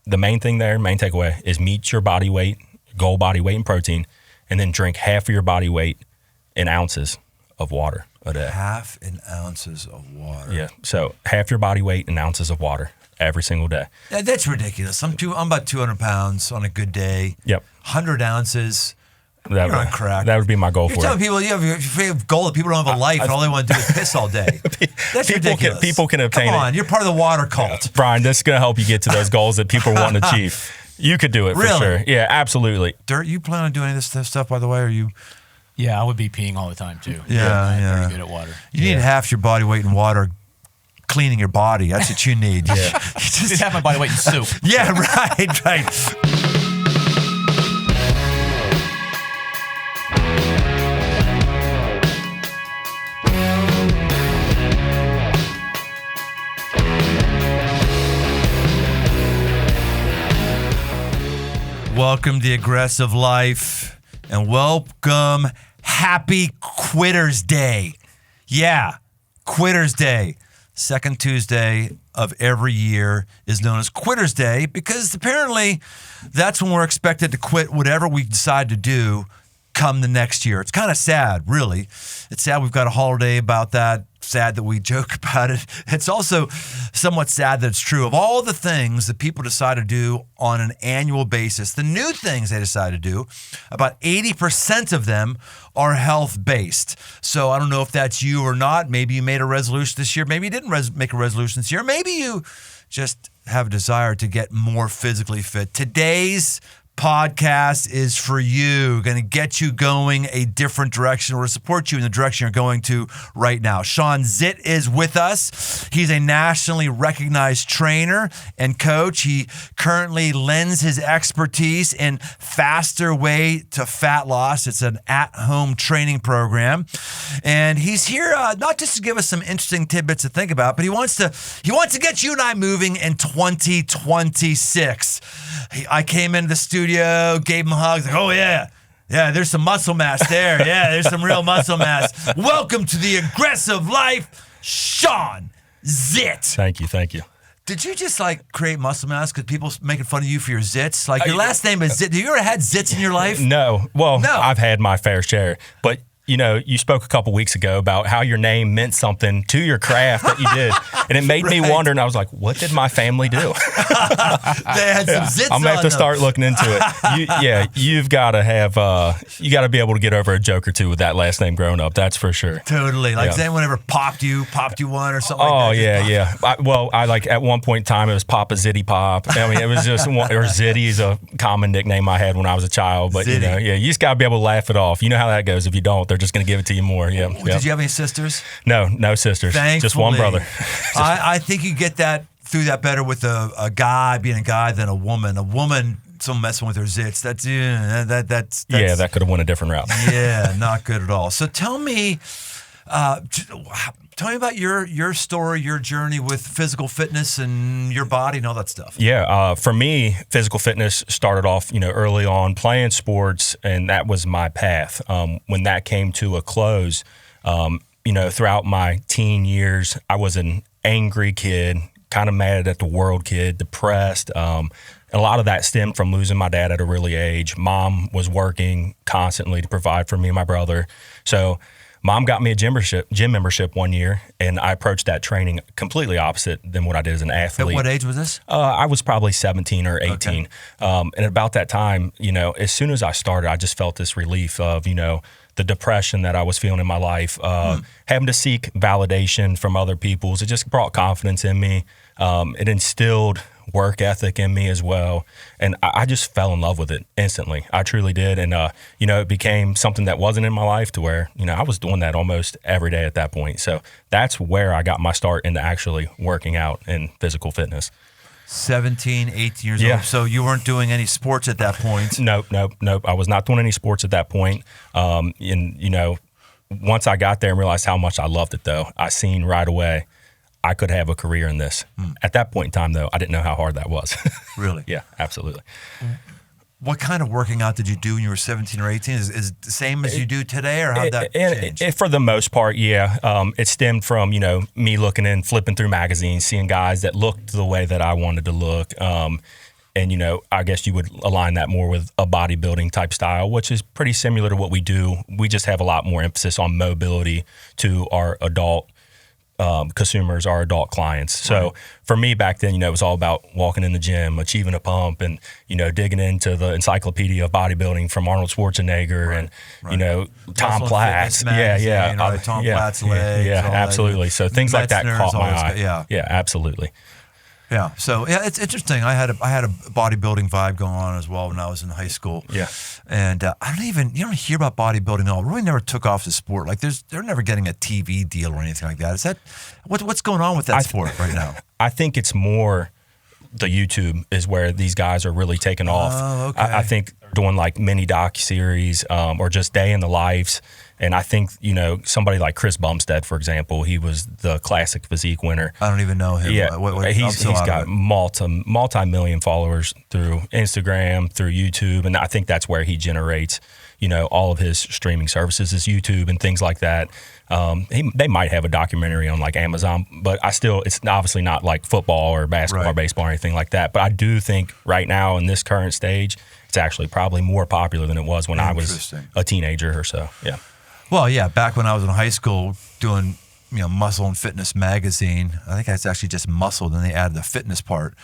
the main thing there, main takeaway, is meet your body weight, goal body weight in protein, and then drink half of your body weight in ounces of water a day. Half in ounces of water. Yeah, so half your body weight in ounces of water every single day. Yeah, that's ridiculous. I'm about 200 pounds on a good day. Yep. 100 ounces. That You're on crack. That would be my goal You're for telling it. people you have a goal that people don't have a life and all they want to do is piss all day. That's ridiculous. People can obtain Come on, it. you're part of the water cult. Brian, this is going to help you get to those goals that people want to achieve. You could do it for sure. Yeah, absolutely. Dirt, you plan on doing any of this stuff, by the way, or you? Yeah, I would be peeing all the time, too. Yeah. I'm pretty good at water. You need half your body weight in water cleaning your body. That's what you need. Yeah. Just have my body weight in soup. Yeah, right. Welcome to the Aggressive Life, and welcome Happy Quitters Day. Yeah, Quitters Day. Second Tuesday of every year is known as Quitters Day because apparently that's when we're expected to quit whatever we decide to do come the next year. It's kind of sad, really. It's sad we've got a holiday about that. Sad that we joke about it. It's also somewhat sad that it's true. Of all the things that people decide to do on an annual basis, the new things they decide to do, about 80% of them are health-based. So I don't know if that's you or not. Maybe you made a resolution this year. Maybe you didn't make a resolution this year. Maybe you just have a desire to get more physically fit. Today's podcast is for you. Going to get you going a different direction or support you in the direction you're going to right now. Shawn Zitt is with us. He's a nationally recognized trainer and coach. He currently lends his expertise in Faster Way to Fat Loss. It's an at-home training program. And he's here not just to give us some interesting tidbits to think about, but he wants to get you and I moving in 2026. I came into the studio, gave him hugs, like, oh yeah, there's some muscle mass there. Yeah, there's some real muscle mass. Welcome to the Aggressive Life, Shawn Zitt. Thank you. Did you just create muscle mass because people making fun of you for your zits? Your last name is Zitt. Have you ever had zits in your life? No. Well, no. I've had my fair share, but you spoke a couple weeks ago about how your name meant something to your craft that you did. And it made me wonder, and I was like, what did my family do? They had some zits I'm going to have to start looking into it. You've got to have, you got to be able to get over a joke or two with that last name growing up. That's for sure. Totally. Has anyone ever popped you one or something like that? I at one point in time, it was Papa Zitty Pop. I mean, it was just, or Zitty is a common nickname I had when I was a child. But, you just got to be able to laugh it off. You know how that goes. If you don't, they're just going to give it to you more. Yeah. Did you have any sisters? No sisters. Thankfully. Just one brother. I think you get that through that better with a guy being a guy than a woman. A woman, someone messing with her zits. That's that could have went a different route. Yeah, not good at all. So tell me about your story, your journey with physical fitness and your body and all that stuff. Yeah, for me, physical fitness started off, early on playing sports, and that was my path. When that came to a close, throughout my teen years, I was an angry kid, kind of mad at the world kid, depressed. And a lot of that stemmed from losing my dad at a early age. Mom was working constantly to provide for me and my brother. So Mom got me a gym membership one year, and I approached that training completely opposite than what I did as an athlete. At what age was this? I was probably 17 or 18. Okay. And about that time, as soon as I started, I just felt this relief of, the depression that I was feeling in my life, having to seek validation from other people. So it just brought confidence in me. It instilled work ethic in me as well. And I just fell in love with it instantly. I truly did. And, it became something that wasn't in my life to where, I was doing that almost every day at that point. So that's where I got my start into actually working out in physical fitness. 17, 18 years old. So you weren't doing any sports at that point? Nope. I was not doing any sports at that point. Once I got there and realized how much I loved it, though, I seen right away I could have a career in this. At that point in time, though, I didn't know how hard that was. Really? Yeah, absolutely. What kind of working out did you do when you were 17 or 18? Is it the same as you do today, or how did that change? For the most part, yeah. It stemmed from, me looking and flipping through magazines, seeing guys that looked the way that I wanted to look. And, I guess you would align that more with a bodybuilding type style, which is pretty similar to what we do. We just have a lot more emphasis on mobility to our adult consumers, our adult clients. So for me back then, it was all about walking in the gym, achieving a pump, and, digging into the encyclopedia of bodybuilding from Arnold Schwarzenegger and, Tom Muscle Platz. Fitness magazine, right? Tom Platz legs. Yeah, all that. absolutely. So things like that Metzner's caught my always eye. Yeah, absolutely. Yeah. So it's interesting. I had a bodybuilding vibe going on as well when I was in high school. Yeah. And you don't hear about bodybuilding at all. It really never took off as a sport. Like they're never getting a TV deal or anything like that. Is that what's going on with that sport right now? I think it's more the YouTube is where these guys are really taking off. Oh, okay. I think doing like mini docu-series or just day in the lives. And I think, somebody like Chris Bumstead, for example, he was the classic physique winner. I don't even know him. Yeah, he's got multi-million followers through Instagram, through YouTube. And I think that's where he generates, all of his streaming services is YouTube and things like that. They might have a documentary on like Amazon, but it's obviously not like football or basketball or baseball or anything like that. But I do think right now in this current stage, it's actually probably more popular than it was when I was a teenager or so. Yeah. Well, yeah, back when I was in high school doing, Muscle and Fitness magazine, I think it's actually just Muscle, then they added the fitness part.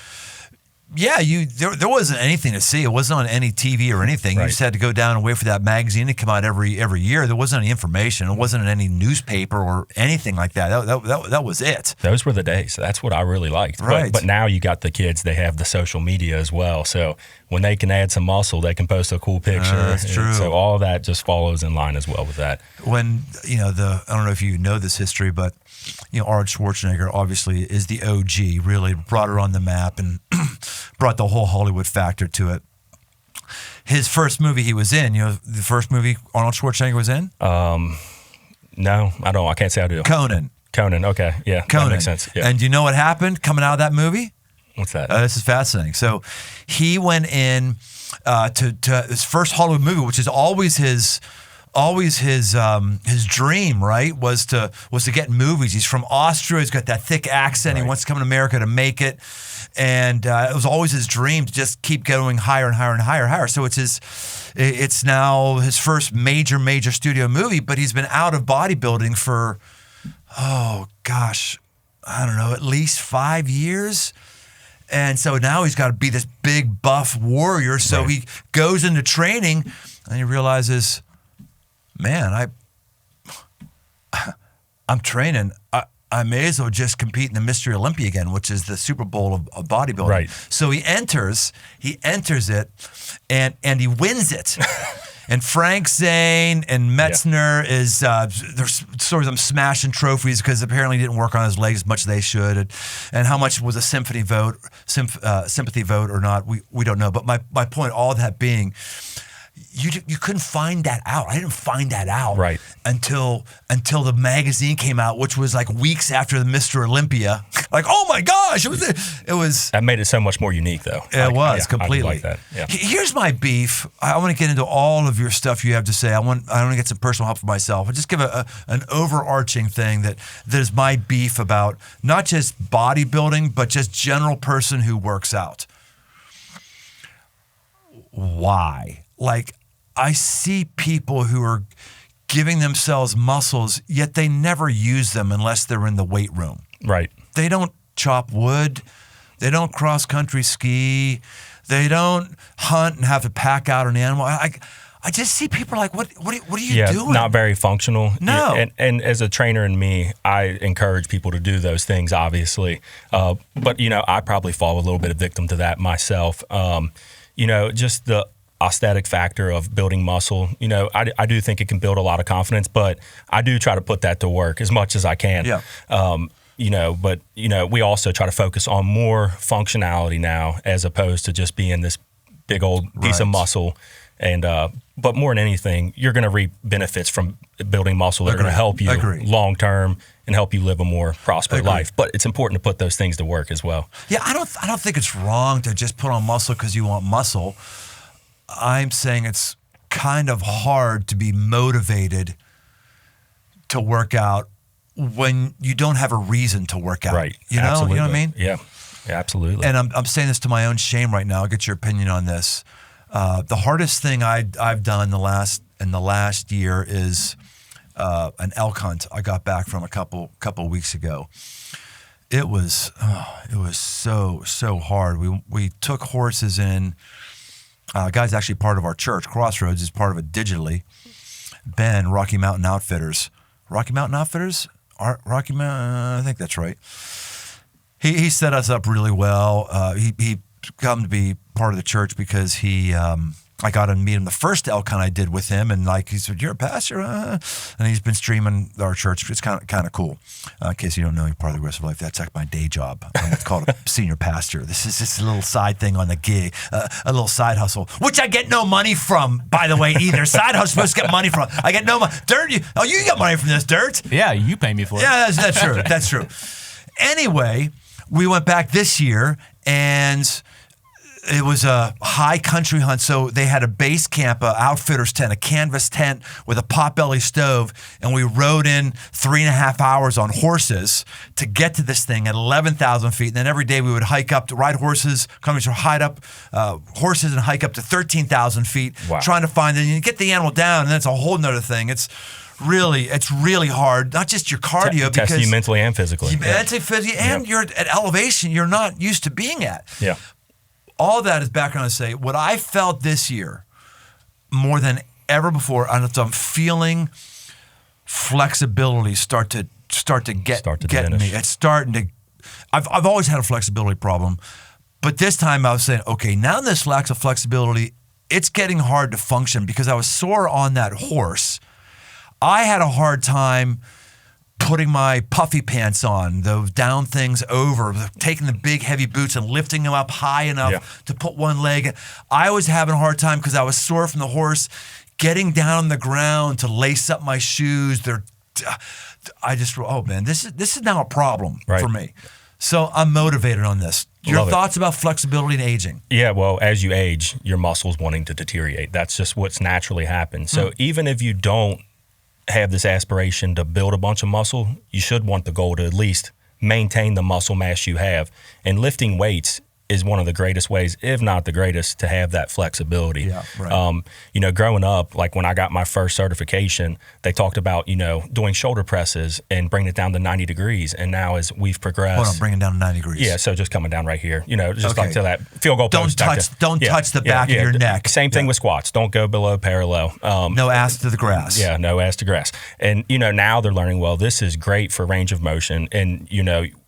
Yeah, there wasn't anything to see. It wasn't on any TV or anything. Right. You just had to go down and wait for that magazine to come out every year. There wasn't any information. It wasn't in any newspaper or anything like that. That was it. Those were the days. That's what I really liked. Right. But now you got the kids, they have the social media as well. So when they can add some muscle, they can post a cool picture. That's true. So all of that just follows in line as well with that. When, I don't know if you know this history, but, Arnold Schwarzenegger obviously is the OG, really brought her on the map and brought the whole Hollywood factor to it. His first movie he was in, the first movie Arnold Schwarzenegger was in? No, I don't. I can't say I do. Conan. Okay. Yeah, Conan. that makes sense. Yeah. And do you know what happened coming out of that movie? What's that? This is fascinating. So he went in to his first Hollywood movie, which is always his dream, right? Was to get in movies. He's from Austria. He's got that thick accent. Right. He wants to come to America to make it, and it was always his dream to just keep going higher and higher and higher. So it's now his first major studio movie. But he's been out of bodybuilding for, I don't know, at least 5 years. And so now he's got to be this big buff warrior. So he goes into training, and he realizes, man, I'm training. I may as well just compete in the Mr. Olympia again, which is the Super Bowl of bodybuilding. Right. So he enters it, and he wins it. And Frank Zane and Metzner there's stories of him smashing trophies because apparently he didn't work on his legs as much as they should. And how much was a sympathy vote or not, we don't know. But my point, all that being, you couldn't find that out. I didn't find that out until the magazine came out, which was like weeks after the Mr. Olympia. Like, oh my gosh, it was. That made it so much more unique, though. It was completely. I like that. Yeah. Here's my beef. I want to get into all of your stuff you have to say. I want to get some personal help for myself. I'll just give an overarching thing that is my beef about not just bodybuilding, but just general person who works out. Why? Like, I see people who are giving themselves muscles, yet they never use them unless they're in the weight room. Right. They don't chop wood. They don't cross-country ski. They don't hunt and have to pack out an animal. I just see people like, what are you doing? Not very functional. No. And as a trainer in me, I encourage people to do those things, obviously. But, I probably fall a little bit of victim to that myself. Just the aesthetic factor of building muscle. I do think it can build a lot of confidence, but I do try to put that to work as much as I can. Yeah. But we also try to focus on more functionality now as opposed to just being this big old piece of muscle. And but more than anything, you're going to reap benefits from building muscle. They're going to help you long term and help you live a more prosperous life. But it's important to put those things to work as well. Yeah, I don't think it's wrong to just put on muscle because you want muscle. I'm saying it's kind of hard to be motivated to work out when you don't have a reason to work out. Right. You know Absolutely. what I mean? Yeah. Absolutely. And I'm saying this to my own shame right now. I'll get your opinion on this. The hardest thing I've done in the last year is an elk hunt I got back from a couple weeks ago. It was so hard. We took horses in. Guy's actually part of our church. Crossroads is part of it digitally. Ben, Rocky Mountain Outfitters. Rocky Mountain Outfitters? Rocky Mountain, I think that's right. He set us up really well. He come to be part of the church because I got to meet him the first elk hunt I did with him, and like he said, "You're a pastor," and he's been streaming our church. It's kind of cool. In case you don't know, you're part of the Aggressive Life. That's like my day job. It's called a senior pastor. This is just a little side thing on the gig, a little side hustle, which I get no money from, by the way, either. Side hustle supposed to get money from. I get no money. Dirt, you got money from this, Dirt. Yeah, you pay me for it. Yeah, that's true. That's true. Anyway, we went back this year, and it was a high country hunt, so they had a base camp, a outfitter's tent, a canvas tent with a potbelly stove, and we rode in 3.5 hours on horses to get to this thing at 11,000 feet. And then every day we would hike up to ride horses, hide up horses and hike up to 13,000 feet, trying to find it. And you get the animal down, and that's a whole nother thing. It's really hard. Not just your cardio, because test you mentally and physically. Mentally, physically, and you're at elevation you're not used to being at. Yeah. All that is background to say what I felt this year more than ever before. I'm feeling flexibility start to get me. It's starting to. I've always had a flexibility problem, but this time I was saying, okay, now this lack of flexibility, it's getting hard to function because I was sore on that horse. I had a hard time putting my puffy pants on, those down things over, taking the big heavy boots and lifting them up high enough to put one leg. I was having a hard time because I was sore from the horse, getting down on the ground to lace up my shoes. Oh man, this is now a problem for me. So I'm motivated on this. Your thoughts about flexibility and aging? Yeah, well, as you age, your muscles wanting to deteriorate. That's just what's naturally happened. So even if you don't have this aspiration to build a bunch of muscle, you should want the goal to at least maintain the muscle mass you have. And lifting weights is one of the greatest ways, if not the greatest, to have that flexibility. Yeah, right. Growing up, like when I got my first certification, they talked about, doing shoulder presses and bringing it down to 90 degrees. And now as we've progressed. Hold on, bring it down to 90 degrees. Yeah, so just coming down right here, just like to that field goal post. Don't touch the back of your neck. Same thing with squats. Don't go below parallel. No ass to the grass. Yeah, no ass to grass. And, now they're learning, well, this is great for range of motion. And,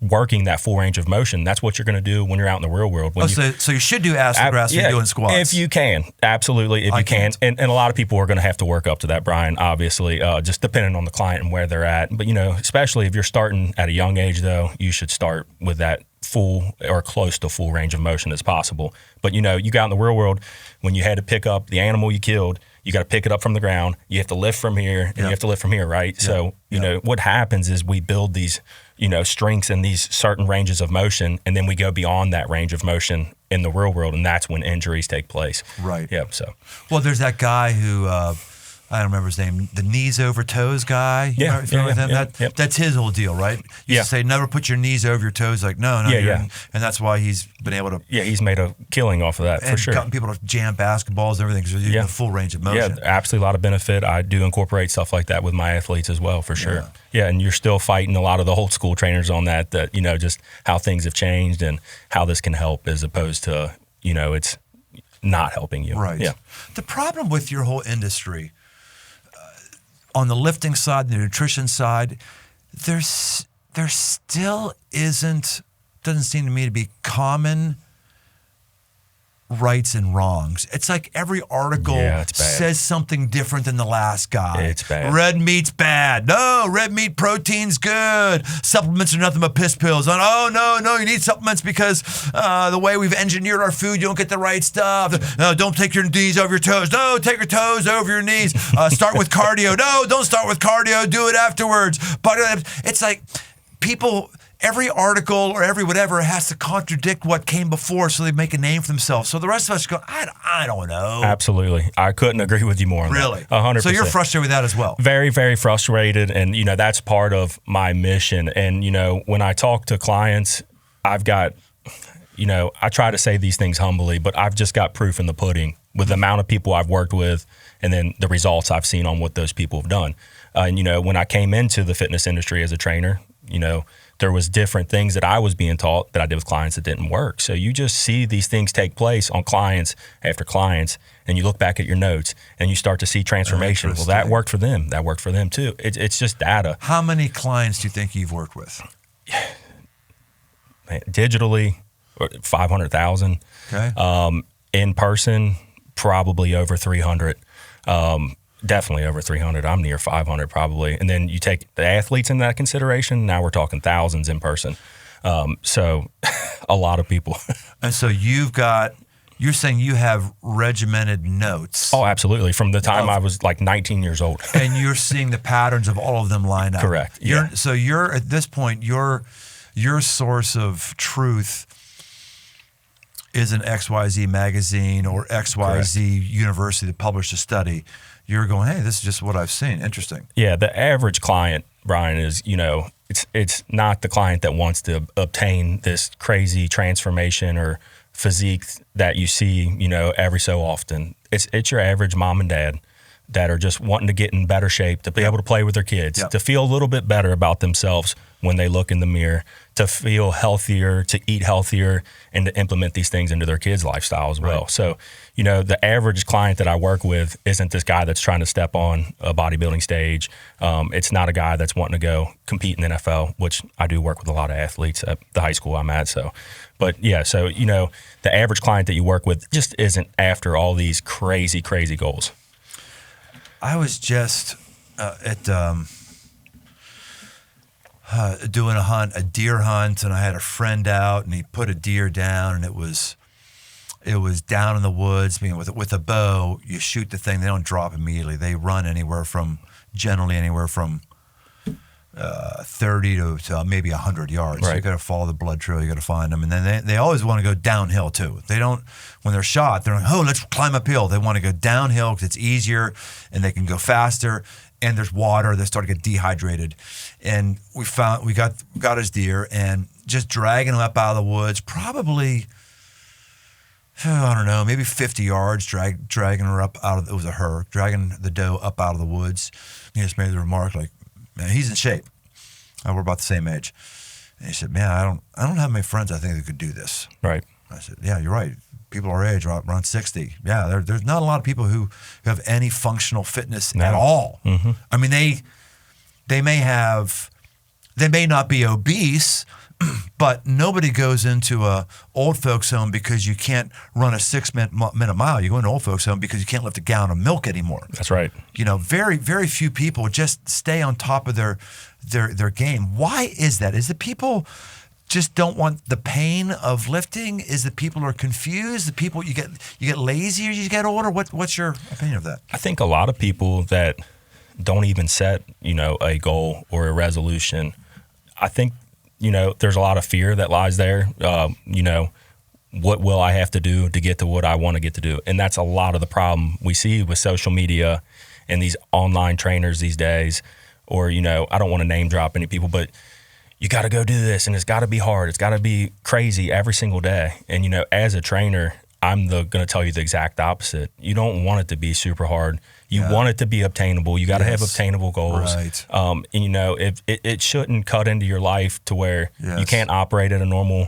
working that full range of motion, that's what you're going to do when you're out in the real world. So you should do ass to grass when you're doing squats. If you can. Absolutely, if you can. And a lot of people are going to have to work up to that, Brian, obviously, just depending on the client and where they're at. But, especially if you're starting at a young age, though, you should start with that full or close to full range of motion as possible. But, you got in the real world, when you had to pick up the animal you killed, you got to pick it up from the ground. You have to lift from here, and you have to lift from here, right? So, what happens is we build these, strengths in these certain ranges of motion, and then we go beyond that range of motion in the real world, and that's when injuries take place. Right. Yeah. So. Well, there's that guy who I don't remember his name, the knees over toes guy. Yeah. That's his whole deal, right? You used to say never put your knees over your toes. Like no. And that's why he's been able to. Yeah, he's made a killing off of that for sure. Gotten people to jam basketballs and everything. So you have a full range of motion. Yeah, absolutely a lot of benefit. I do incorporate stuff like that with my athletes as well, for sure. Yeah, and you're still fighting a lot of the old school trainers on that, just how things have changed and how this can help as opposed to, it's not helping you. Right. Yeah. The problem with your whole industry, on the lifting side, the nutrition side, there still doesn't seem to me to be common rights and wrongs. It's like every article says something different than the last guy. It's bad. Red meat's bad. No, red meat protein's good. Supplements are nothing but piss pills. Oh, no, you need supplements because the way we've engineered our food, you don't get the right stuff. No, don't take your knees over your toes. No, take your toes over your knees. Start with cardio. No, don't start with cardio. Do it afterwards. But it's like people... Every article or every whatever has to contradict what came before so they make a name for themselves. So the rest of us go, I don't know. Absolutely. I couldn't agree with you more on really? that. 100%. So you're frustrated with that as well? Very, very frustrated. And, that's part of my mission. And, when I talk to clients, I've got I try to say these things humbly, but I've just got proof in the pudding with the amount of people I've worked with and then the results I've seen on what those people have done. When I came into the fitness industry as a trainer, there was different things that I was being taught that I did with clients that didn't work. So you just see these things take place on clients after clients, and you look back at your notes and you start to see transformation. Well, that worked for them. That worked for them too. It's just data. How many clients do you think you've worked with? Digitally, 500,000. Okay. In person, probably over 300. Definitely over 300. I'm near 500 probably. And then you take the athletes in that consideration. Now we're talking thousands in person. So a lot of people. And so you're saying you have regimented notes. Oh, absolutely. From the time I was like 19 years old. And you're seeing the patterns of all of them line up. Correct. So you're at this point, your source of truth is an XYZ magazine or XYZ university that published a study. You're going, hey, this is just what I've seen. Interesting. Yeah, the average client, Brian, is, it's not the client that wants to obtain this crazy transformation or physique that you see, every so often. It's your average mom and dad that are just wanting to get in better shape, to be able to play with their kids, to feel a little bit better about themselves when they look in the mirror, to feel healthier, to eat healthier, and to implement these things into their kids' lifestyle as well. So, the average client that I work with isn't this guy that's trying to step on a bodybuilding stage. It's not a guy that's wanting to go compete in the NFL, which I do work with a lot of athletes at the high school I'm at. So, but yeah, so, the average client that you work with just isn't after all these crazy, crazy goals. I was just doing a deer hunt, and I had a friend out, and he put a deer down, and it was down in the woods. With a bow, you shoot the thing; they don't drop immediately. They run generally anywhere from 30 to maybe 100 yards. Right. So you got to follow the blood trail. You got to find them, and then they always want to go downhill too. They don't, when they're shot, they're like, oh, let's climb uphill. They want to go downhill because it's easier and they can go faster. And there's water. They start to get dehydrated, and we got his deer and just dragging him up out of the woods. Probably, I don't know, maybe 50 yards. Dragging her up out of, it was a her, dragging the doe up out of the woods. He just made the remark like, man, he's in shape. We're about the same age. And he said, man, I don't have many friends I think that could do this. Right. I said, yeah, you're right. People our age, around 60. Yeah, there's not a lot of people who have any functional fitness at all. Mm-hmm. I mean, they may not be obese, but nobody goes into a old folks home because you can't run a 6-minute mile. You go into old folks home because you can't lift a gallon of milk anymore. That's right. Very, very few people just stay on top of their game. Why is that? Is it people just don't want the pain of lifting? Is the people are confused? The people you get lazy as you get older? What's your opinion of that? I think a lot of people that don't even set, a goal or a resolution. I think, there's a lot of fear that lies there. What will I have to do to get to what I want to get to do? And that's a lot of the problem we see with social media and these online trainers these days. Or, I don't want to name drop any people, but you got to go do this, and it's got to be hard. It's got to be crazy every single day. And, as a trainer, I'm going to tell you the exact opposite. You don't want it to be super hard. You want it to be obtainable. You got to have obtainable goals. Right. And, it shouldn't cut into your life to where you can't operate at a normal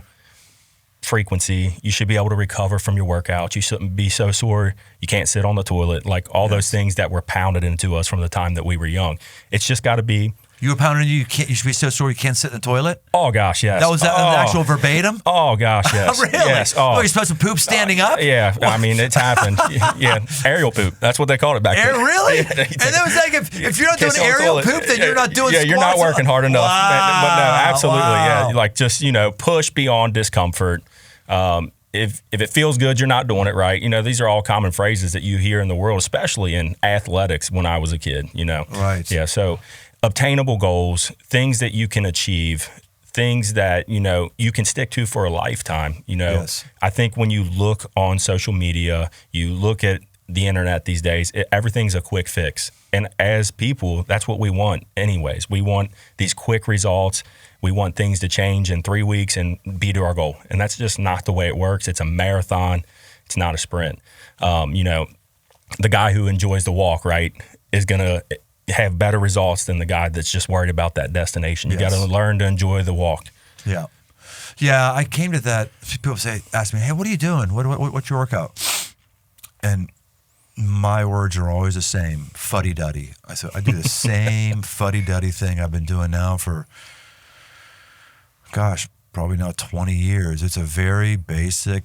frequency. You should be able to recover from your workouts. You shouldn't be so sore you can't sit on the toilet. Like all those things that were pounded into us from the time that we were young. It's just got to be. You were pounding you should be so sore you can't sit in the toilet? Oh, gosh, yes. That was an actual verbatim? Oh, gosh, yes. Really? Yes. Oh, you're supposed to poop standing up? Yeah, I mean, it's happened. Yeah, aerial poop. That's what they called it back then. Really? And it was like, if you're not doing aerial poop, then you're not doing squats. Yeah, you're not working hard enough. Wow. But no, absolutely, yeah. Like just, push beyond discomfort. If it feels good, you're not doing it right. These are all common phrases that you hear in the world, especially in athletics when I was a kid, Right. Yeah, so obtainable goals, things that you can achieve, things that, you can stick to for a lifetime. Yes. I think when you look on social media, you look at the internet these days, everything's a quick fix. And as people, that's what we want anyways. We want these quick results. We want things to change in 3 weeks and be to our goal. And that's just not the way it works. It's a marathon. It's not a sprint. The guy who enjoys the walk, right, is going to have better results than the guy that's just worried about that destination. You got to learn to enjoy the walk. Yeah. Yeah, I came to that. People ask me, hey, what are you doing? What's your workout? And my words are always the same, fuddy-duddy. I said, I do the same fuddy-duddy thing I've been doing now for, probably now 20 years. It's a very basic,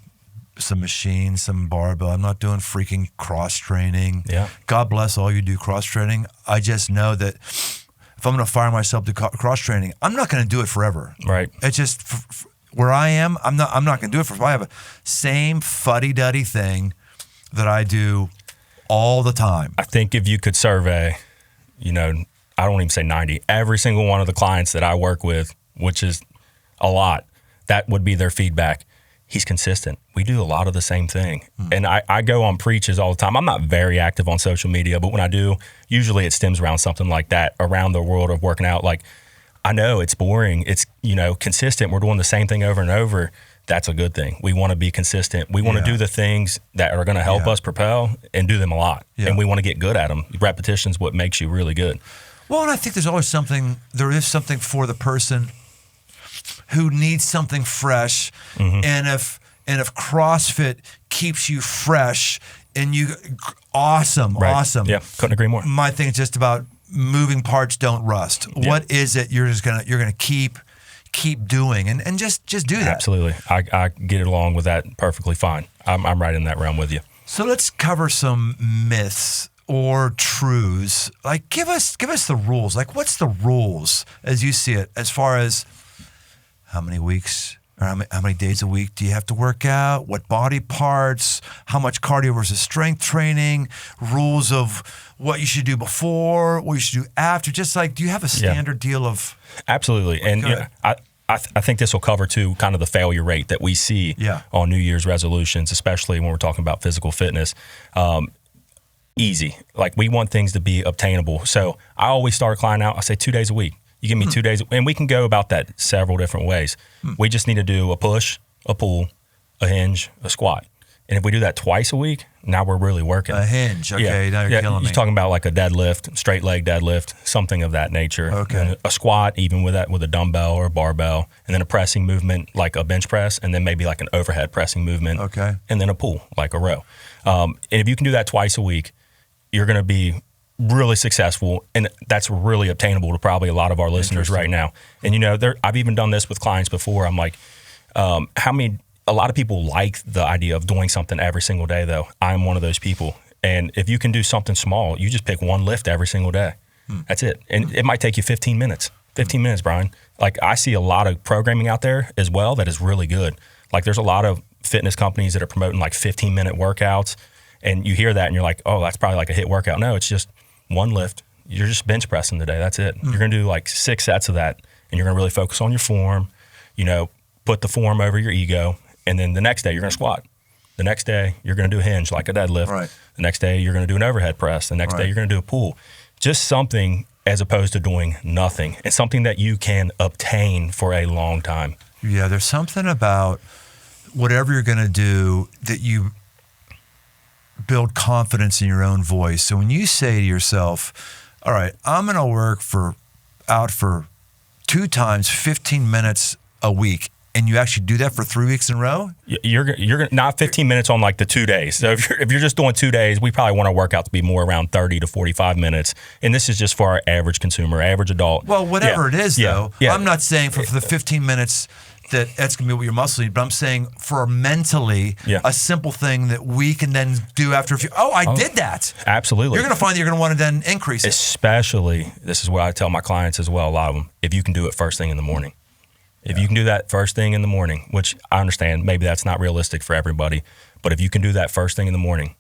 some machines, some barbell. I'm not doing freaking cross-training. Yeah. God bless all you do cross-training. I just know that if I'm going to fire myself to cross-training, I'm not going to do it forever. Right. It's just where I am, I'm not going to do it forever. I have a same fuddy-duddy thing that I do all the time. I think if you could survey, I don't even say 90, every single one of the clients that I work with, which is a lot, that would be their feedback. He's consistent. We do a lot of the same thing. And I go on preaches all the time. I'm not very active on social media, but when I do, usually it stems around something like that, around the world of working out. Like, I know it's boring. It's, consistent. We're doing the same thing over and over. That's a good thing. We want to be consistent. We want to do the things that are going to help us propel and do them a lot. Yeah. And we want to get good at them. Repetition is what makes you really good. Well, and I think there is something for the person who needs something fresh. Mm-hmm. And if CrossFit keeps you fresh and awesome. Yeah, couldn't agree more. My thing is just about moving parts don't rust. Yeah. What is it you're gonna keep doing and just do that? Absolutely. I get along with that perfectly fine. I'm right in that realm with you. So let's cover some myths or truths. Like give us the rules. Like what's the rules as you see it, as far as how many weeks or how many days a week do you have to work out? What body parts? How much cardio versus strength training? Rules of what you should do before, what you should do after. Just like, do you have a standard deal of? Absolutely. And I think this will cover too kind of the failure rate that we see on New Year's resolutions, especially when we're talking about physical fitness. Easy. Like we want things to be obtainable. So I always start a client out, I say 2 days a week. You give me 2 days, and we can go about that several different ways. We just need to do a push, a pull, a hinge, a squat. And if we do that twice a week, now we're really working. A hinge, okay, now you're killing me. You're talking about like a deadlift, straight leg deadlift, something of that nature. Okay. And a squat, even with a dumbbell or a barbell, and then a pressing movement like a bench press, and then maybe like an overhead pressing movement. Okay. And then a pull, like a row. And if you can do that twice a week, you're going to be really successful, and that's really obtainable to probably a lot of our listeners right now. And I've even done this with clients before. I'm like, a lot of people like the idea of doing something every single day, though. I'm one of those people. And if you can do something small, you just pick one lift every single day. That's it. And it might take you 15 minutes. 15 minutes, Brian. Like I see a lot of programming out there as well that is really good. Like there's a lot of fitness companies that are promoting like 15-minute workouts, and you hear that and you're like, oh, that's probably like a HIIT workout. No, it's just one lift. You're just bench pressing today. That's it. You're going to do like 6 sets of that, and you're going to really focus on your form, put the form over your ego. And then the next day you're going to squat. The next day you're going to do a hinge like a deadlift. Right. The next day you're going to do an overhead press. The next day you're going to do a pull. Just something as opposed to doing nothing. It's something that you can obtain for a long time. Yeah, there's something about whatever you're going to do that you build confidence in your own voice. So when you say to yourself, all right, I'm going to work out for 2 times 15 minutes a week, and you actually do that for 3 weeks in a row? You're not 15 minutes on like the 2 days. So if you're just doing 2 days, we probably want our workout to be more around 30 to 45 minutes. And this is just for our average consumer, average adult. Well, whatever it is, though. Yeah. I'm not saying for the 15 minutes that's going to be what your muscle needs, but I'm saying for mentally, a simple thing that we can then do after a few. I did that. Absolutely. You're going to find that you're going to want to then increase it. Especially, this is what I tell my clients as well, a lot of them, if you can do it first thing in the morning. If you can do that first thing in the morning, which I understand maybe that's not realistic for everybody, but if you can do that first thing in the morning,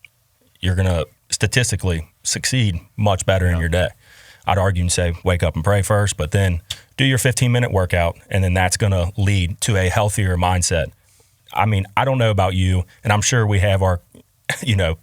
you're going to statistically succeed much better in your day. I'd argue and say wake up and pray first, but then do your 15-minute workout, and then that's going to lead to a healthier mindset. I mean, I don't know about you, and I'm sure we have our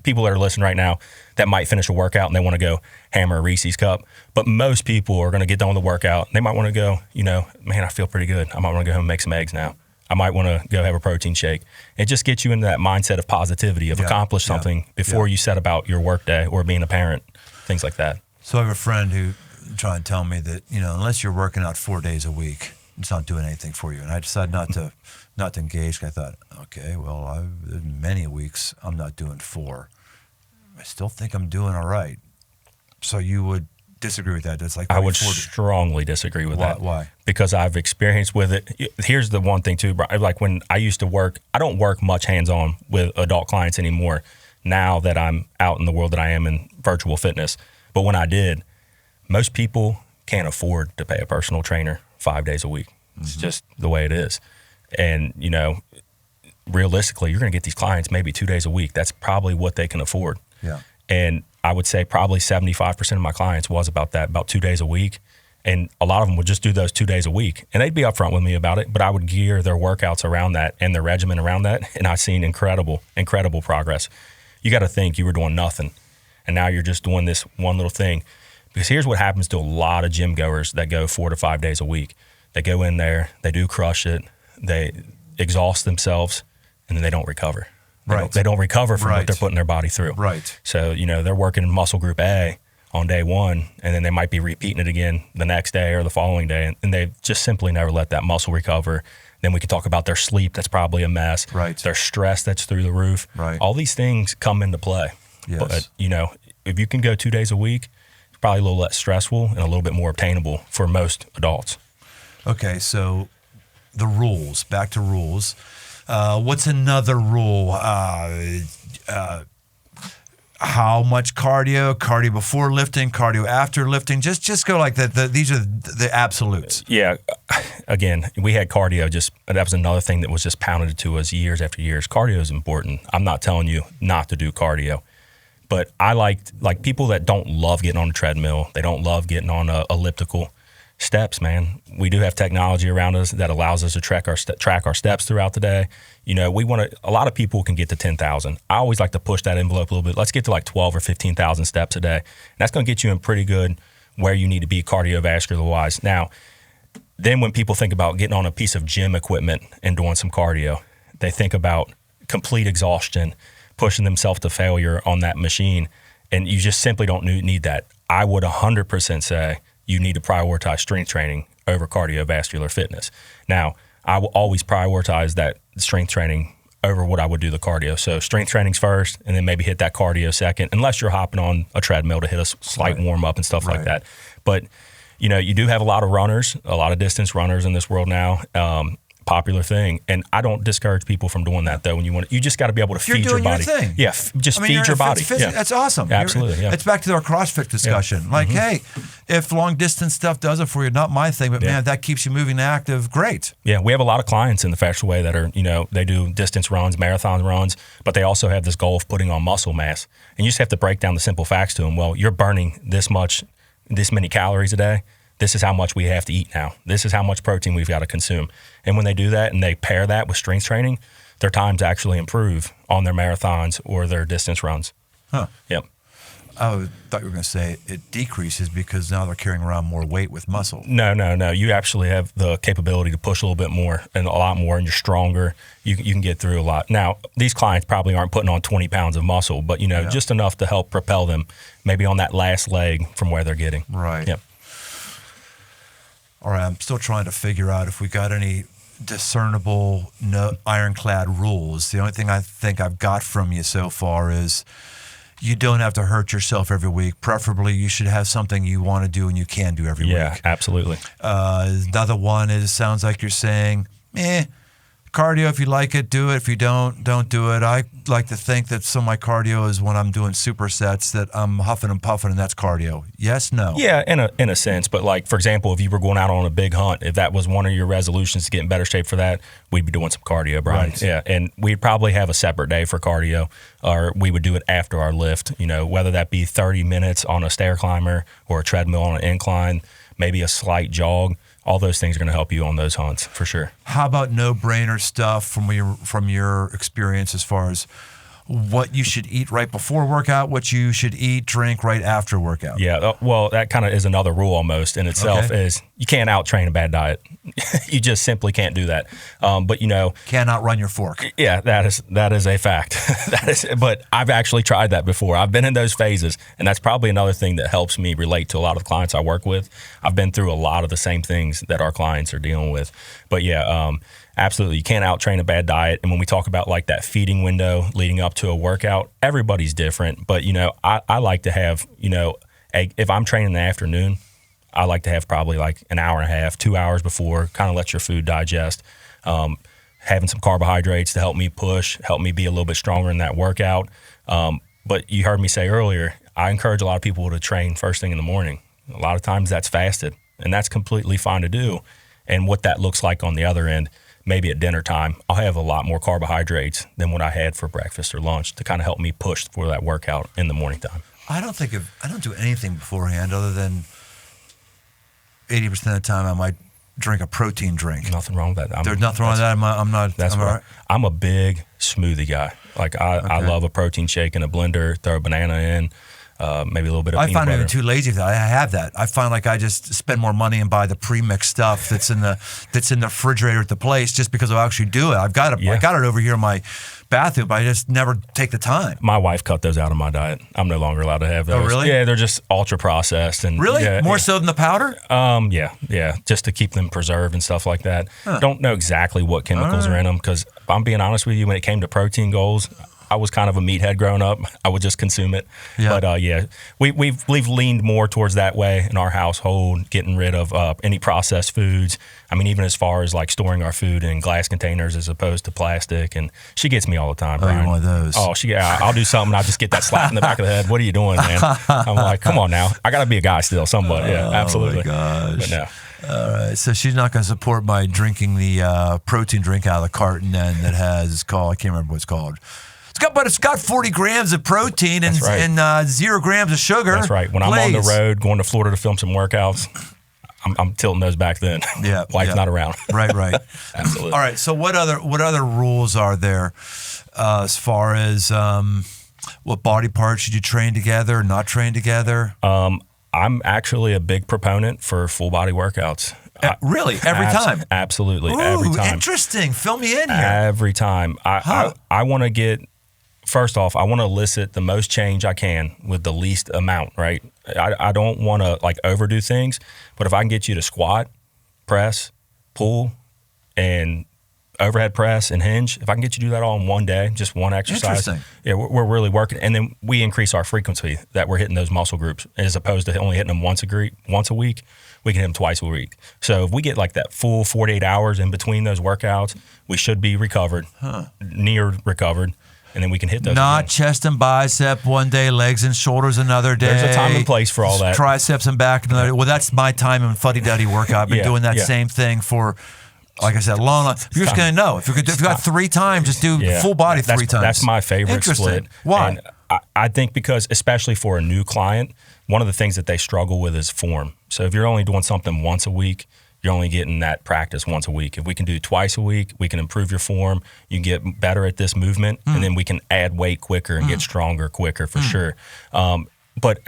people that are listening right now that might finish a workout and they want to go hammer a Reese's cup. But most people are going to get done with the workout and they might want to go, man, I feel pretty good. I might want to go home and make some eggs now. I might want to go have a protein shake. It just gets you into that mindset of positivity, of accomplish something before you set about your work day or being a parent, things like that. So I have a friend who tried to tell me that, unless you're working out 4 days a week, it's not doing anything for you. And I decided not to engage. I thought, okay, well, many weeks I'm not doing 4. I still think I'm doing all right. So you would disagree with that? That's like I would strongly disagree with that. Why? Because I've experienced with it. Here's the one thing too, like when I used to work, I don't work much hands-on with adult clients anymore now that I'm out in the world that I am in virtual fitness. But when I did, most people can't afford to pay a personal trainer 5 days a week. It's just the way it is. And, realistically, you're going to get these clients maybe 2 days a week. That's probably what they can afford. Yeah. And I would say probably 75% of my clients was about 2 days a week. And a lot of them would just do those 2 days a week. And they'd be upfront with me about it, but I would gear their workouts around that and their regimen around that. And I've seen incredible progress. You got to think you were doing nothing. And now you're just doing this one little thing. Because here's what happens to a lot of gym goers that go 4 to 5 days a week. They go in there, they do crush it, they exhaust themselves, and then they don't recover. They don't recover from what they're putting their body through. Right. So, they're working muscle group A on day one, and then they might be repeating it again the next day or the following day, and they just simply never let that muscle recover. Then we could talk about their sleep. That's probably a mess. Right. Their stress that's through the roof. Right. All these things come into play. Yes. But, if you can go 2 days a week, it's probably a little less stressful and a little bit more obtainable for most adults. Okay, so the rules, back to rules. What's another rule? How much cardio before lifting, cardio after lifting? Just go like that. These are the absolutes. Yeah. Again, we had cardio. That was another thing that was just pounded to us years after years. Cardio is important. I'm not telling you not to do cardio. But I like people that don't love getting on a treadmill. They don't love getting on a elliptical. Steps, man. We do have technology around us that allows us to track our steps throughout the day. A lot of people can get to 10,000. I always like to push that envelope a little bit. Let's get to like 12 or 15,000 steps a day. And that's going to get you in pretty good where you need to be cardiovascular wise. Now, then when people think about getting on a piece of gym equipment and doing some cardio, they think about complete exhaustion, pushing themselves to failure on that machine. And you just simply don't need that. I would 100% say you need to prioritize strength training over cardiovascular fitness. Now, I will always prioritize that strength training over what I would do the cardio. So strength training's first, and then maybe hit that cardio second, unless you're hopping on a treadmill to hit a slight warm up and stuff like that. But, you do have a lot of runners, a lot of distance runners in this world now. Popular thing, and I don't discourage people from doing that though. When you just got to be able to feed your body. Your thing. Yeah, feed your body. Yeah. That's awesome. Absolutely. It's back to our CrossFit discussion. Yeah. Like, hey, if long distance stuff does it for you, not my thing, but man, that keeps you moving and active. Great. Yeah, we have a lot of clients in the Factual Way that are, they do distance runs, marathon runs, but they also have this goal of putting on muscle mass. And you just have to break down the simple facts to them. Well, you're burning this many calories a day. This is how much we have to eat now. This is how much protein we've got to consume. And when they do that and they pair that with strength training, their times actually improve on their marathons or their distance runs. Huh. Yep. I thought you were going to say it decreases because now they're carrying around more weight with muscle. No. You actually have the capability to push a little bit more and a lot more, and you're stronger. You can get through a lot. Now, these clients probably aren't putting on 20 pounds of muscle, but, just enough to help propel them maybe on that last leg from where they're getting. Right. Yep. All right, I'm still trying to figure out if we got any discernible, ironclad rules. The only thing I think I've got from you so far is you don't have to hurt yourself every week. Preferably, you should have something you want to do and you can do every week. Yeah, absolutely. Another one is, sounds like you're saying, cardio, if you like it, do it. If you don't do it. I like to think that some of my cardio is when I'm doing supersets that I'm huffing and puffing, and that's cardio. Yes, no? Yeah, in a sense. But like, for example, if you were going out on a big hunt, if that was one of your resolutions to get in better shape for that, we'd be doing some cardio, Brian. Right. Yeah, and we'd probably have a separate day for cardio, or we would do it after our lift, whether that be 30 minutes on a stair climber or a treadmill on an incline, maybe a slight jog. All those things are going to help you on those hunts for sure. How about no-brainer stuff from your experience as far as what you should eat right before workout, what you should eat, drink right after workout. Yeah, well, that kind of is another rule almost in itself. Is you can't out-train a bad diet. You just simply can't do that. But cannot run your fork. Yeah, that is a fact. But I've actually tried that before. I've been in those phases, and that's probably another thing that helps me relate to a lot of the clients I work with. I've been through a lot of the same things that our clients are dealing with. But yeah, absolutely, you can't out-train a bad diet. And when we talk about like that feeding window leading up to a workout, everybody's different. But I like to have if I'm training in the afternoon, I like to have probably like an hour and a half, 2 hours before, kind of let your food digest. Having some carbohydrates to help me be a little bit stronger in that workout. But you heard me say earlier, I encourage a lot of people to train first thing in the morning. A lot of times that's fasted, and that's completely fine to do. And what that looks like on the other end, maybe at dinner time, I'll have a lot more carbohydrates than what I had for breakfast or lunch to kind of help me push for that workout in the morning time. I don't do anything beforehand other than 80% of the time I might drink a protein drink. Nothing wrong with that. There's nothing wrong with that. I'm not. That's right. I'm a big smoothie guy. Like I love a protein shake in a blender, throw a banana in, maybe a little bit of peanut butter. I find I'm too lazy for that. I have that. I find like I just spend more money and buy the pre-mixed stuff that's in the refrigerator at the place just because I'll actually do it. I got it over here in my bathroom, but I just never take the time. My wife cut those out of my diet. I'm no longer allowed to have those. Oh, really? Yeah, they're just ultra processed and really more so than the powder. Yeah, just to keep them preserved and stuff like that. Don't know exactly what chemicals are in them because if I'm being honest with you, when it came to protein goals, I was kind of a meathead growing up. I would just consume it. Yeah. But we've leaned more towards that way in our household, getting rid of any processed foods. I mean, even as far as like storing our food in glass containers as opposed to plastic. And she gets me all the time, Brian. You're one of those. Oh, I'll do something. I'll just get that slap in the back of the head. What are you doing, man? I'm like, come on now. I got to be a guy still, somewhat. Yeah, absolutely. Oh, my gosh. But no. All right, so she's not going to support my drinking the protein drink out of the carton then that has, I can't remember what it's called. It's got 40 grams of protein and 0 grams of sugar. That's right. When I'm on the road going to Florida to film some workouts, I'm tilting those back then. Yeah, Wife's not around. Right. Absolutely. All right. So what other rules are there as far as what body parts should you train together, not train together? I'm actually a big proponent for full body workouts. Really? Every time? Absolutely. Ooh, every time. Interesting. Fill me in here. Every time. I want to get. First off, I want to elicit the most change I can with the least amount, right? I don't want to like overdo things, but if I can get you to squat, press, pull, and overhead press and hinge, if I can get you to do that all in one day, just one exercise, yeah, we're really working. And then we increase our frequency that we're hitting those muscle groups as opposed to only hitting them once a week. We can hit them twice a week. So if we get like that full 48 hours in between those workouts, we should be recovered, near recovered. And then we can hit those. Not again. Chest and bicep one day, legs and shoulders another day. There's a time and place for all that. Triceps and back another day. Well, that's my time and fuddy-duddy workout. I've been doing that same thing for, like I said, long. You're just going to know. If you've got 3 times, just do full body 3 times. That's my favorite split. Why? And I think because, especially for a new client, one of the things that they struggle with is form. So if you're only doing something once a week, you're only getting that practice once a week. If we can do twice a week, we can improve your form. You can get better at this movement, and then we can add weight quicker and get stronger quicker for sure. But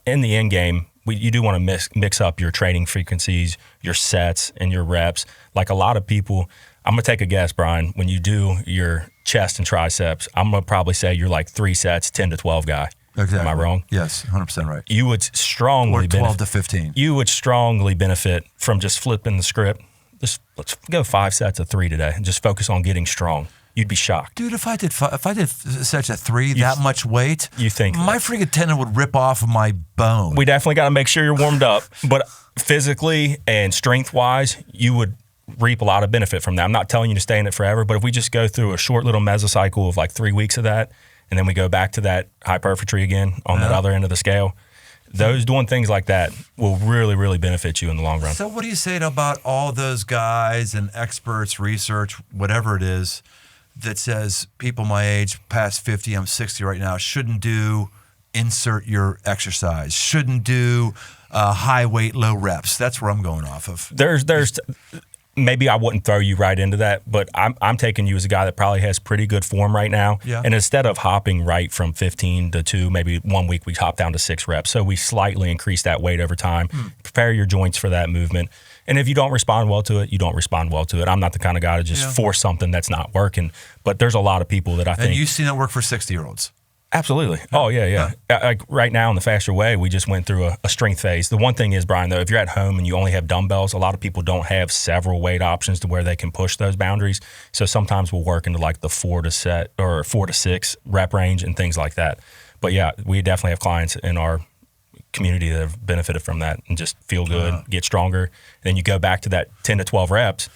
in the end game, you do want to mix up your training frequencies, your sets, and your reps. Like a lot of people, I'm going to take a guess, Brian, when you do your chest and triceps, I'm going to probably say you're like 3 sets, 10 to 12 guy. Exactly. Am I wrong? Yes, 100% right. You would strongly or 12 to 15. You would strongly benefit from just flipping the script. Let's go 5 sets of 3 today and just focus on getting strong. You'd be shocked. Dude, if I did sets of 3, that much weight, you think my freaking tendon would rip off of my bone. We definitely got to make sure you're warmed up, but physically and strength-wise, you would reap a lot of benefit from that. I'm not telling you to stay in it forever, but if we just go through a short little mesocycle of like 3 weeks of that, and then we go back to that hypertrophy again on that other end of the scale, those doing things like that will really, really benefit you in the long run. So what do you say about all those guys and experts, research, whatever it is, that says people my age, past 50, I'm 60 right now, shouldn't do insert your exercise, shouldn't do high weight, low reps? That's where I'm going off of. maybe I wouldn't throw you right into that, but I'm taking you as a guy that probably has pretty good form right now. Yeah. And instead of hopping right from 15 to 2, maybe 1 week we hop down to 6 reps. So we slightly increase that weight over time. Prepare your joints for that movement. And if you don't respond well to it, you don't respond well to it. I'm not the kind of guy to just force something that's not working. But there's a lot of people that I think. And you've seen that work for 60-year-olds. Absolutely. Oh, yeah. Like right now in the Faster Way, we just went through a strength phase. The one thing is, Brian, though, if you're at home and you only have dumbbells, a lot of people don't have several weight options to where they can push those boundaries. So sometimes we'll work into like the 4 to 6 rep range and things like that. But yeah, we definitely have clients in our community that have benefited from that and just feel good, get stronger. And then you go back to that 10 to 12 reps.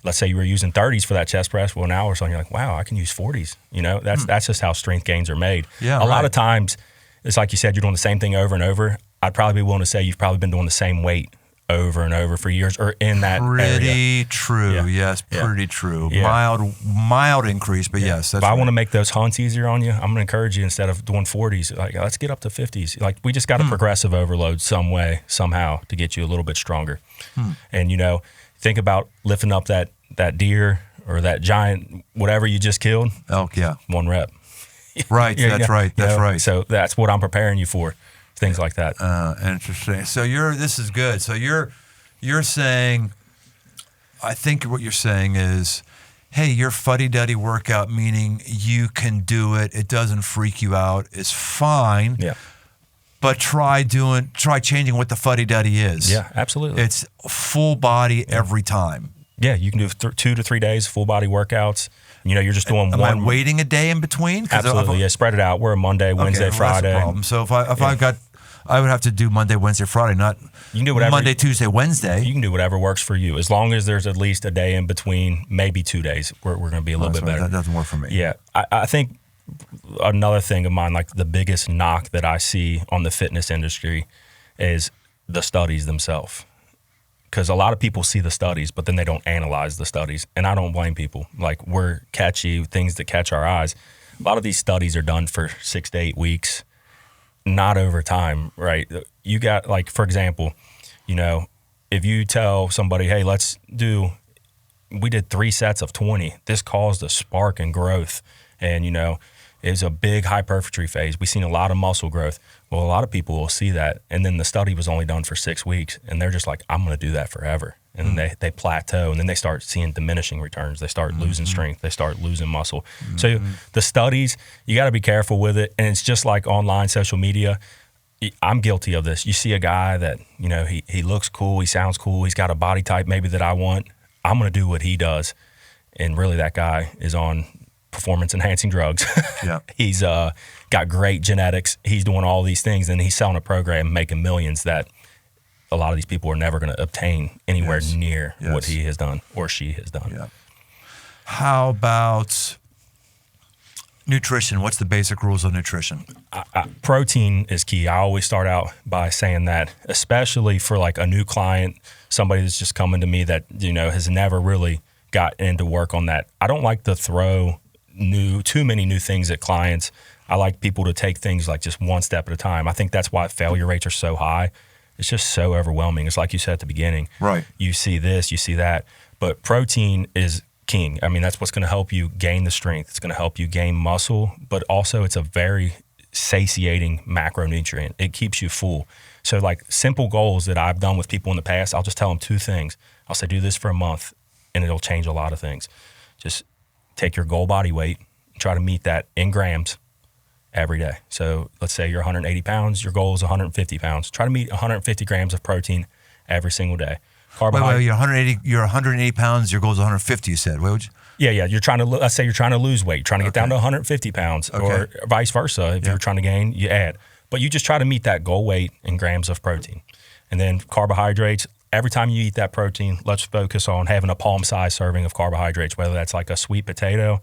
Let's say you were using 30s for that chest press. Well, now or something, you're like, wow, I can use 40s. You know, that's just how strength gains are made. Yeah, a lot of times, it's like you said, you're doing the same thing over and over. I'd probably be willing to say you've probably been doing the same weight over and over for years or in that area. Pretty true. Yeah. Yes, pretty true. Yeah. Mild increase, but yes. That's If I want to right. make those hunts easier on you, I'm going to encourage you instead of doing 40s, like let's get up to 50s. Like we just got a progressive overload some way, somehow to get you a little bit stronger. And, you know, think about lifting up that deer or that giant, whatever you just killed. Elk, yeah. 1 rep. Right, that's right. That's right. So that's what I'm preparing you for, things like that. Interesting. So this is good. So you're saying, I think what you're saying is, hey, your fuddy-duddy workout, meaning you can do it, it doesn't freak you out, is fine. Yeah. But try changing what the fuddy-duddy is. Yeah, absolutely. It's full body every time. Yeah, you can do 2 to 3 days full body workouts. You know, you're just doing Am one. I waiting a day in between? Absolutely, yeah. Spread it out. We're a Monday, Wednesday, Friday. That's the problem. So if I would have to do Monday, Wednesday, Friday, not You can do whatever. Monday, Tuesday, Wednesday. You can do whatever works for you, as long as there's at least a day in between, maybe 2 days. We're going to be a little bit better. That doesn't work for me. Yeah, I think another thing of mine, like the biggest knock that I see on the fitness industry, is the studies themselves. Because a lot of people see the studies, but then they don't analyze the studies. And I don't blame people. Like, we're catchy, things that catch our eyes. A lot of these studies are done for 6 to 8 weeks, not over time, right? You got, like, for example, you know, if you tell somebody, hey, we did 3 sets of 20. This caused a spark in growth. And, you know, it was a big hypertrophy phase. We've seen a lot of muscle growth. Well, a lot of people will see that. And then the study was only done for 6 weeks. And they're just like, I'm going to do that forever. And they plateau. And then they start seeing diminishing returns. They start losing strength. They start losing muscle. So the studies, you got to be careful with it. And it's just like online social media. I'm guilty of this. You see a guy that, you know, he looks cool. He sounds cool. He's got a body type maybe that I want. I'm going to do what he does. And really that guy is on performance enhancing drugs. Yeah. He's got great genetics. He's doing all these things, and he's selling a program making millions that a lot of these people are never going to obtain anywhere near what he has done or she has done. Yeah. How about nutrition? What's the basic rules of nutrition? Protein is key. I always start out by saying that, especially for like a new client, somebody that's just coming to me that, you know, has never really got into work on that. I don't like to throw too many new things at clients. I like people to take things like just one step at a time. I think that's why failure rates are so high. It's just so overwhelming. It's like you said at the beginning. Right. You see this, you see that. But protein is king. I mean, that's what's going to help you gain the strength. It's going to help you gain muscle, but also it's a very satiating macronutrient. It keeps you full. So like simple goals that I've done with people in the past, I'll just tell them 2 things. I'll say, do this for a month and it'll change a lot of things. Just take your goal body weight and try to meet that in grams every day. So let's say you're 180 pounds, your goal is 150 pounds. Try to meet 150 grams of protein every single day. Wait, you're 180 pounds, your goal is 150, you said. What would you? Yeah. You're trying to, let's say you're trying to lose weight, trying to get down to 150 pounds or vice versa. If you're trying to gain, you add. But you just try to meet that goal weight in grams of protein. And then carbohydrates, every time you eat that protein, let's focus on having a palm-sized serving of carbohydrates, whether that's like a sweet potato.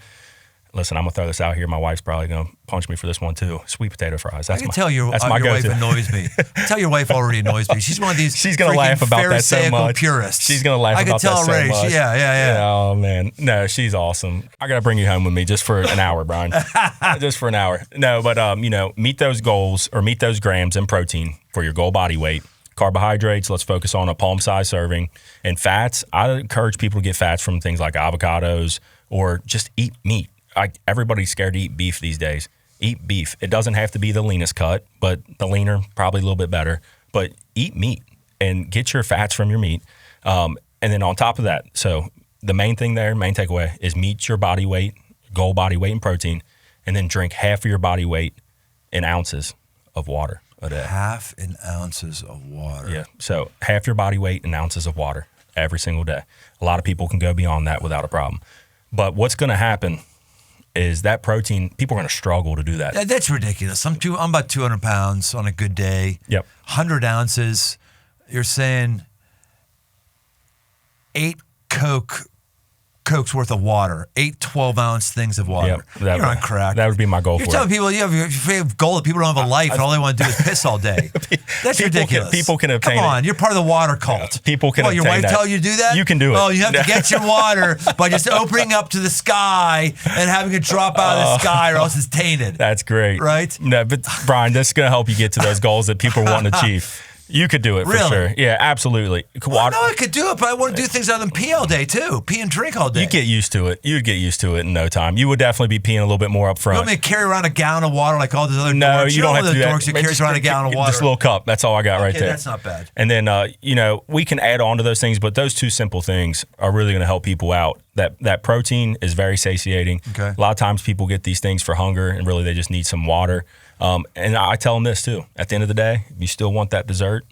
Listen, I'm going to throw this out here. My wife's probably going to punch me for this one too. Sweet potato fries. That's I can tell your wife annoys me. Tell your wife already annoys me. She's one of these She's going to laugh about that so much. Purists. She's going to laugh about that so already. much. Yeah. Oh, man. No, she's awesome. I got to bring you home with me just for an hour, Brian. Just for an hour. No, but, you know, meet those goals or meet those grams in protein for your goal body weight. Carbohydrates, let's focus on a palm-sized serving. And fats, I encourage people to get fats from things like avocados or just eat meat. Everybody's scared to eat beef these days. Eat beef. It doesn't have to be the leanest cut, but the leaner, probably a little bit better. But eat meat and get your fats from your meat. And then on top of that, so the main thing there, main takeaway, is meet your body weight, goal body weight in protein, and then drink half of your body weight in ounces of water a day. Half in ounces of water. Yeah. So half your body weight in ounces of water every single day. A lot of people can go beyond that without a problem. But what's going to happen is that protein, people are going to struggle to do that. That's ridiculous. I'm about 200 pounds on a good day. Yep. 100 ounces. You're saying 8 Coke's worth of water, 8 12-ounce things of water. Yep, You're on crack. That would be my goal. You're telling people you have a goal that people don't have a life and all they want to do is piss all day. That's ridiculous. People can obtain. Come on, you're part of the water cult. Yeah, people can. Your wife tell you to do that? You can do it. Oh, you have to get your water by just opening up to the sky and having it drop out of the sky, or else it's tainted. That's great, right? No, but Brian, this is going to help you get to those goals that people want to achieve. You could do it for sure. Yeah, absolutely. Well, no, I could do it, but I want to do things other than pee all day too. Pee and drink all day. You get used to it. You'd get used to it in no time. You would definitely be peeing a little bit more up front. You want me to carry around a gallon of water like all those other dorks? No, you don't have to do that. Dorks that carries around a gallon of water. Just a little cup. That's all I got right there. That's not bad. And then, we can add on to those things, but those two simple things are really going to help people out. That protein is very satiating. Okay. A lot of times people get these things for hunger, and really they just need some water. And I tell them this too. At the end of the day, if you still want that dessert,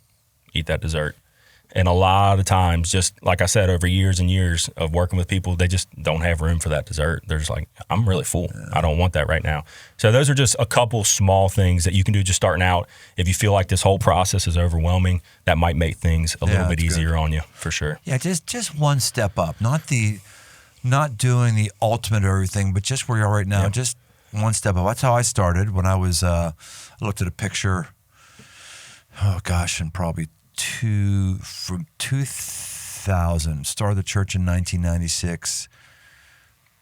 eat that dessert. And a lot of times, just like I said, over years and years of working with people, they just don't have room for that dessert. They're just like, I'm really full. I don't want that right now. So those are just a couple small things that you can do just starting out. If you feel like this whole process is overwhelming, that might make things a little bit easier on you, for sure. Yeah, just one step up. Not doing the ultimate or everything, but just where you are right now, just one step up. That's how I started when I was, I looked at a picture, and probably from 2000, started the church in 1996.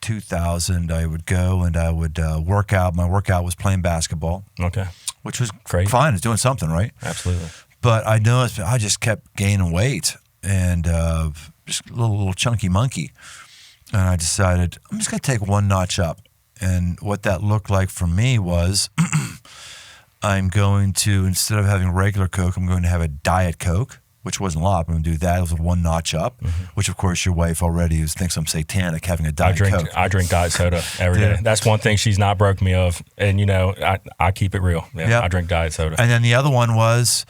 2000, I would go and I would work out. My workout was playing basketball. Okay. Which was great. Fine. It's doing something, right? Absolutely. But I noticed I just kept gaining weight and just a little chunky monkey. And I decided I'm just going to take one notch up. And what that looked like for me was I'm going to, instead of having regular Coke, I'm going to have a Diet Coke, which wasn't a lot. I'm going to do that. It was one notch up, which, of course, your wife already thinks I'm satanic having a Diet Coke. I drink Diet Soda every day. That's one thing she's not broke me of. And, I keep it real. I drink Diet Soda. And then the other one was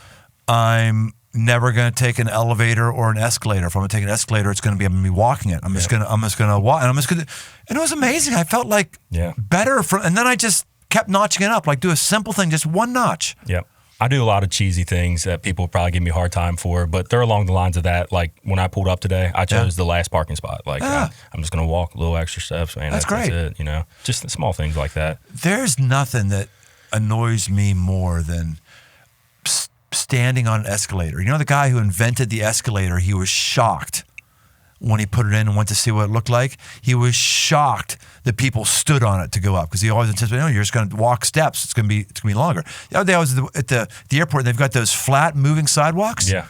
I'm never going to take an elevator or an escalator. If I'm going to take an escalator, I'm going to be walking it. I'm just going to walk. And and it was amazing. I felt like better. And then I just kept notching it up, like do a simple thing, just one notch. Yep. I do a lot of cheesy things that people probably give me a hard time for, but they're along the lines of that. Like when I pulled up today, I chose the last parking spot. Like I'm just going to walk a little extra steps, man. That's great. That's it, just the small things like that. There's nothing that annoys me more than standing on an escalator. The guy who invented the escalator, he was shocked when he put it in and went to see what it looked like. He was shocked that people stood on it to go up because he always anticipated, you're just going to walk steps. It's going to be longer. The other day I was at the airport and they've got those flat moving sidewalks. Yeah.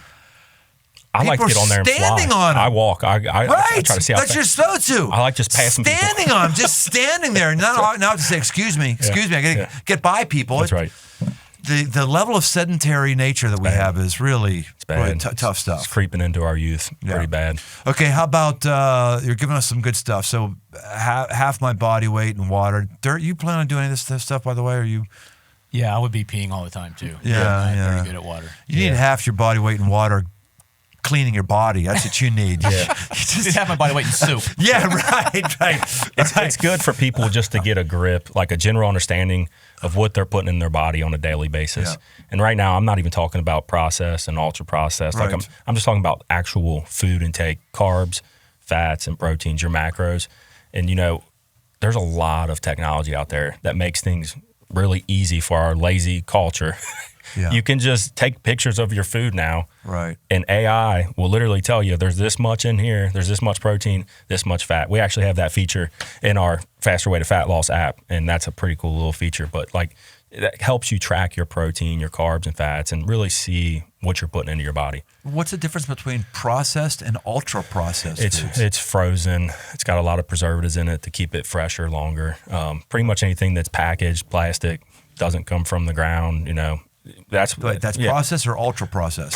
I like to get on there and fly. Standing on them. I walk. I try to see how that's your so-to. I like just passing people. Standing on them, just standing there. Now I have to say, excuse me, I got to get by people. That's right. The level of sedentary nature that we have is really tough stuff. It's creeping into our youth pretty bad. Okay, how about you're giving us some good stuff. So half my body weight in water. Dirt, you plan on doing this stuff, by the way? Or you? Yeah, I would be peeing all the time too. Yeah. I'm very good at water. You need half your body weight in water. Cleaning your body. That's what you need. Just have my body weight in soup. Yeah, right. It's good for people just to get a grip, like a general understanding of what they're putting in their body on a daily basis. Yeah. And right now, I'm not even talking about processed and ultra processed. Right. Like I'm just talking about actual food intake, carbs, fats, and proteins, your macros. And there's a lot of technology out there that makes things really easy for our lazy culture. Yeah. You can just take pictures of your food now. Right. And AI will literally tell you there's this much in here, there's this much protein, this much fat. We actually have that feature in our Faster Way to Fat Loss app, and that's a pretty cool little feature. But that helps you track your protein, your carbs and fats, and really see what you're putting into your body. What's the difference between processed and ultra processed foods? It's frozen. It's got a lot of preservatives in it to keep it fresher longer. Pretty much anything that's packaged, plastic, doesn't come from the ground. That's processed or ultra processed.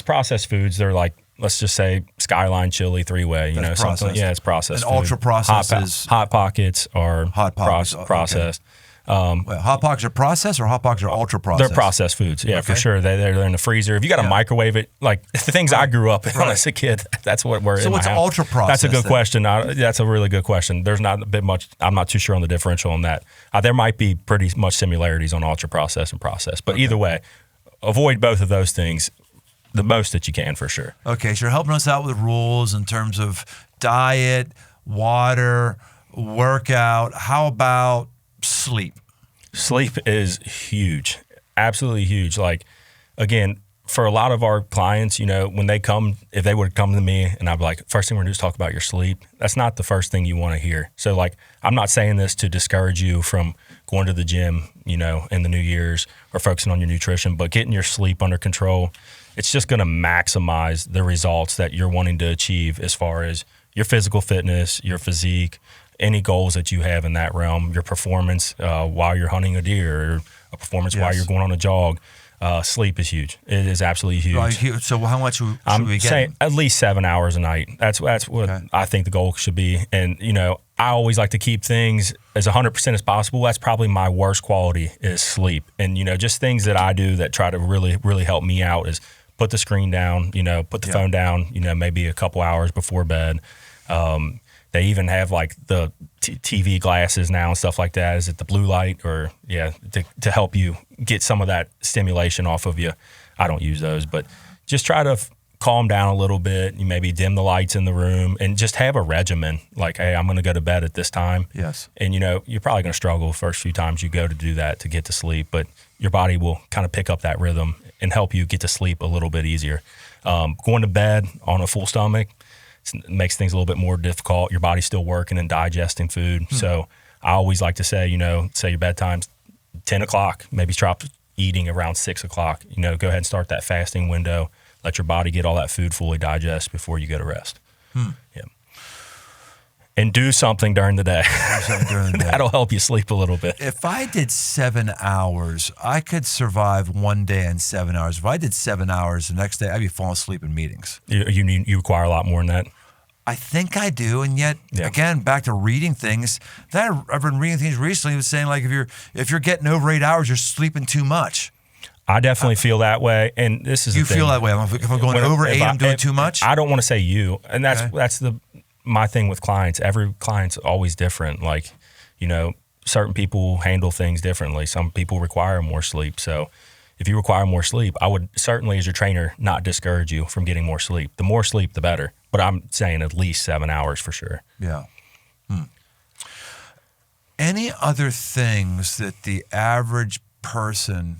Processed foods. They're like, let's just say Skyline chili 3-way. That's something. processed. Yeah, it's processed. And ultra processed is Hot Pockets are processed. Wait, Hot Pockets are processed or Hot Pockets are ultra processed? They're processed foods, yeah, for sure. They're in the freezer. If you got to microwave it, like the things I grew up on as a kid, that's what we're in. So what's ultra processed? That's a good question. That's a really good question. There's not a bit much. I'm not too sure on the differential on that. There might be pretty much similarities on ultra processed and processed, but either way, avoid both of those things the most that you can for sure. Okay, so you're helping us out with rules in terms of diet, water, workout. How about sleep? Sleep is huge, absolutely huge. Like, again, for a lot of our clients, when they come, if they would come to me and I'd be like, first thing we're going to do is talk about your sleep. That's not the first thing you want to hear. So, like, I'm not saying this to discourage you from going to the gym, in the New Year's or focusing on your nutrition, but getting your sleep under control, it's just going to maximize the results that you're wanting to achieve as far as your physical fitness, your physique, any goals that you have in that realm, your performance while you're hunting a deer, or a performance while you're going on a jog. Sleep is huge. It is absolutely huge. So how much should we get? Saying at least 7 hours a night. That's what I think the goal should be. And, I always like to keep things as 100% as possible. That's probably my worst quality is sleep. And, just things that I do that try to really, really help me out is put the screen down, put the phone down, maybe a couple hours before bed. They even have like the TV glasses now and stuff like that. Is it the blue light or to help you get some of that stimulation off of you? I don't use those, but just try to calm down a little bit. You maybe dim the lights in the room and just have a regimen. Like, hey, I'm going to go to bed at this time. Yes. And you're probably going to struggle the first few times you go to do that to get to sleep, but your body will kind of pick up that rhythm and help you get to sleep a little bit easier. Going to bed on a full stomach, it makes things a little bit more difficult. Your body's still working and digesting food. So I always like to say, say your bedtime's 10 o'clock, maybe stop eating around 6 o'clock. Go ahead and start that fasting window. Let your body get all that food fully digest before you go to rest. Yeah. And do something during the day. That'll help you sleep a little bit. If I did 7 hours, I could survive one day in 7 hours. If I did 7 hours, the next day I'd be falling asleep in meetings. You require a lot more than that? I think I do, and yet again, back to reading things. I've been reading things recently. It was saying like if you're getting over 8 hours, you're sleeping too much. I definitely feel that way, and this is you feel that way. If I'm going over 8, I'm doing too much. I don't want to say you, and that's my thing with clients. Every client's always different. Like, certain people handle things differently. Some people require more sleep. So if you require more sleep, I would certainly, as your trainer, not discourage you from getting more sleep. The more sleep, the better. But I'm saying at least 7 hours for sure. Yeah. Any other things that the average person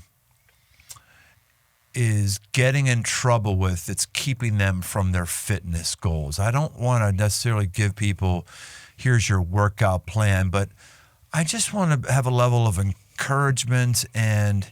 is getting in trouble with that's keeping them from their fitness goals? I don't want to necessarily give people, here's your workout plan, but I just want to have a level of encouragement and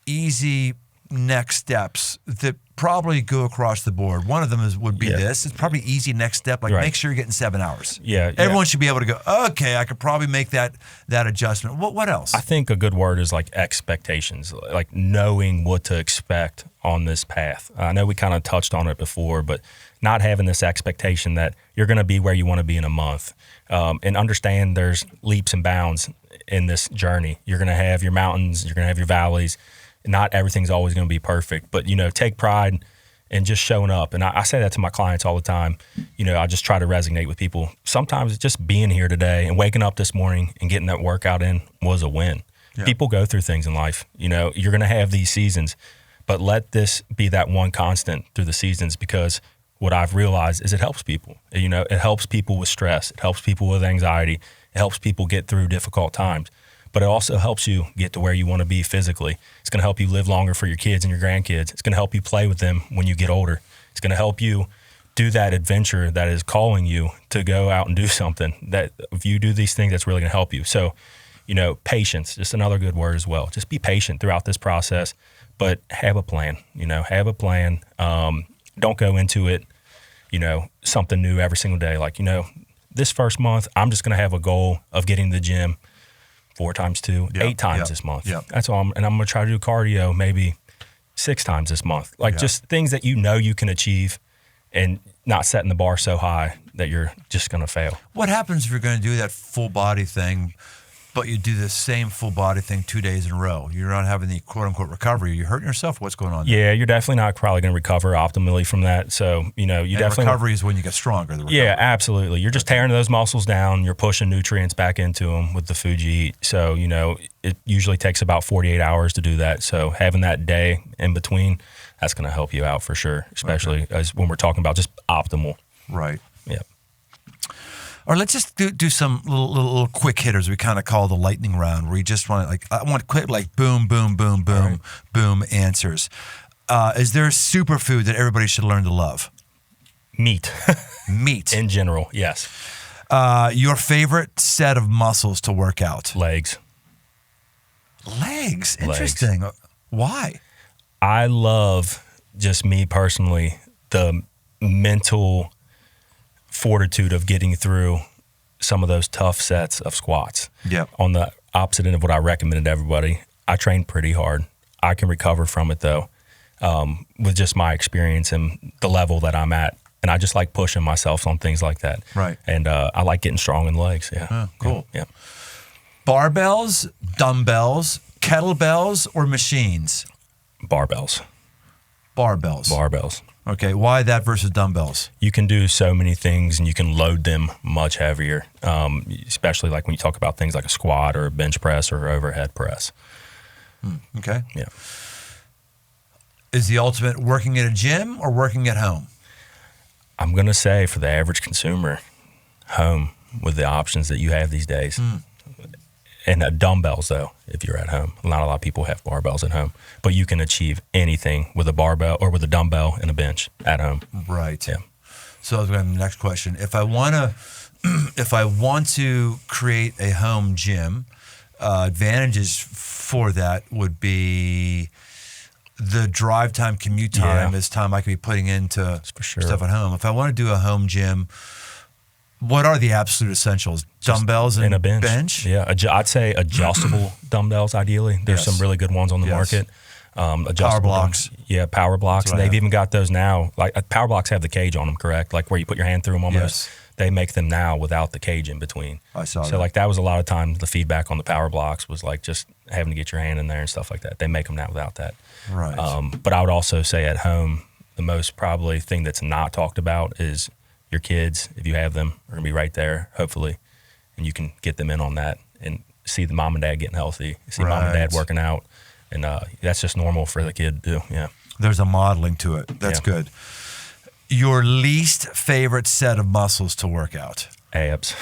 easy next steps that probably go across the board. One of them would be this. It's probably easy next step, like make sure you're getting 7 hours. Yeah. Everyone should be able to go, okay, I could probably make that adjustment. What else? I think a good word is like expectations, like knowing what to expect on this path. I know we kind of touched on it before, but not having this expectation that you're going to be where you want to be in a month. And understand there's leaps and bounds in this journey. You're going to have your mountains, you're going to have your valleys. Not everything's always going to be perfect, but, take pride in just showing up. And I say that to my clients all the time. I just try to resonate with people. Sometimes it's just being here today and waking up this morning and getting that workout in was a win. Yeah. People go through things in life. You're going to have these seasons, but let this be that one constant through the seasons, because what I've realized is it helps people. It helps people with stress. It helps people with anxiety. It helps people get through difficult times. But it also helps you get to where you want to be physically. It's going to help you live longer for your kids and your grandkids. It's going to help you play with them when you get older. It's going to help you do that adventure that is calling you to go out and do something. That if you do these things, that's really going to help you. So, patience, just another good word as well. Just be patient throughout this process, but have a plan, have a plan. Don't go into it, something new every single day. Like, this first month, I'm just going to have a goal of getting to the gym 4 times 2, 8 times this month. Yep. That's all. And I'm going to try to do cardio maybe 6 times this month. Like just things that you can achieve and not setting the bar so high that you're just going to fail. What happens if you're going to do that full body thing, but you do the same full body thing 2 days in a row? You're not having the quote unquote recovery. You're hurting yourself. What's going on there? Yeah, you're definitely not probably going to recover optimally from that. So, you definitely. Recovery is when you get stronger. Yeah, absolutely. You're just tearing those muscles down. You're pushing nutrients back into them with the food you eat. So, it usually takes about 48 hours to do that. So having that day in between, that's going to help you out for sure, especially as when we're talking about just optimal. Right. Yeah. Or let's just do some little quick hitters we kind of call the lightning round, where you just want to I want quick, boom, boom, boom, boom, right. boom answers. Is there a superfood that everybody should learn to love? Meat. Meat. In general, yes. Your favorite set of muscles to work out? Legs. Legs. Interesting. Why? I love, just me personally, the mental fortitude of getting through some of those tough sets of squats. Yeah. On the opposite end of what I recommended to everybody, I train pretty hard. I can recover from it though, with just my experience and the level that I'm at. And I just like pushing myself on things like that. Right. And I like getting strong in the legs. Yeah. Oh, cool. Yeah. Barbells, dumbbells, kettlebells, or machines? Barbells. Barbells. Okay, why that versus dumbbells? You can do so many things and you can load them much heavier, especially like when you talk about things like a squat or a bench press or overhead press. Okay. Yeah. Is the ultimate working at a gym or working at home? I'm going to say for the average consumer, home with the options that you have these days. And dumbbells, though, if you're at home. Not a lot of people have barbells at home, but you can achieve anything with a barbell or with a dumbbell and a bench at home. Right. Yeah. So I was going to have the next question. If I want to create a home gym, advantages for that would be the drive time, commute time is time I could be putting into stuff at home. If I want to do a home gym, what are the absolute essentials? Dumbbells and a bench. Yeah, I'd say adjustable dumbbells. Ideally, there's some really good ones on the market. Power blocks. Power blocks. And they've even got those now. Like power blocks have the cage on them, correct? Like where you put your hand through them almost. Yes. They make them now without the cage in between. I saw that. So like that was a lot of times the feedback on the power blocks was like just having to get your hand in there and stuff like that. They make them now without that. Right. But I would also say at home, the most probably thing that's not talked about is your kids, if you have them, are going to be right there, hopefully, and you can get them in on that and see the mom and dad getting healthy, see mom and dad working out, and that's just normal for the kid to do, yeah. There's a modeling to it. That's good. Your least favorite set of muscles to work out? Abs.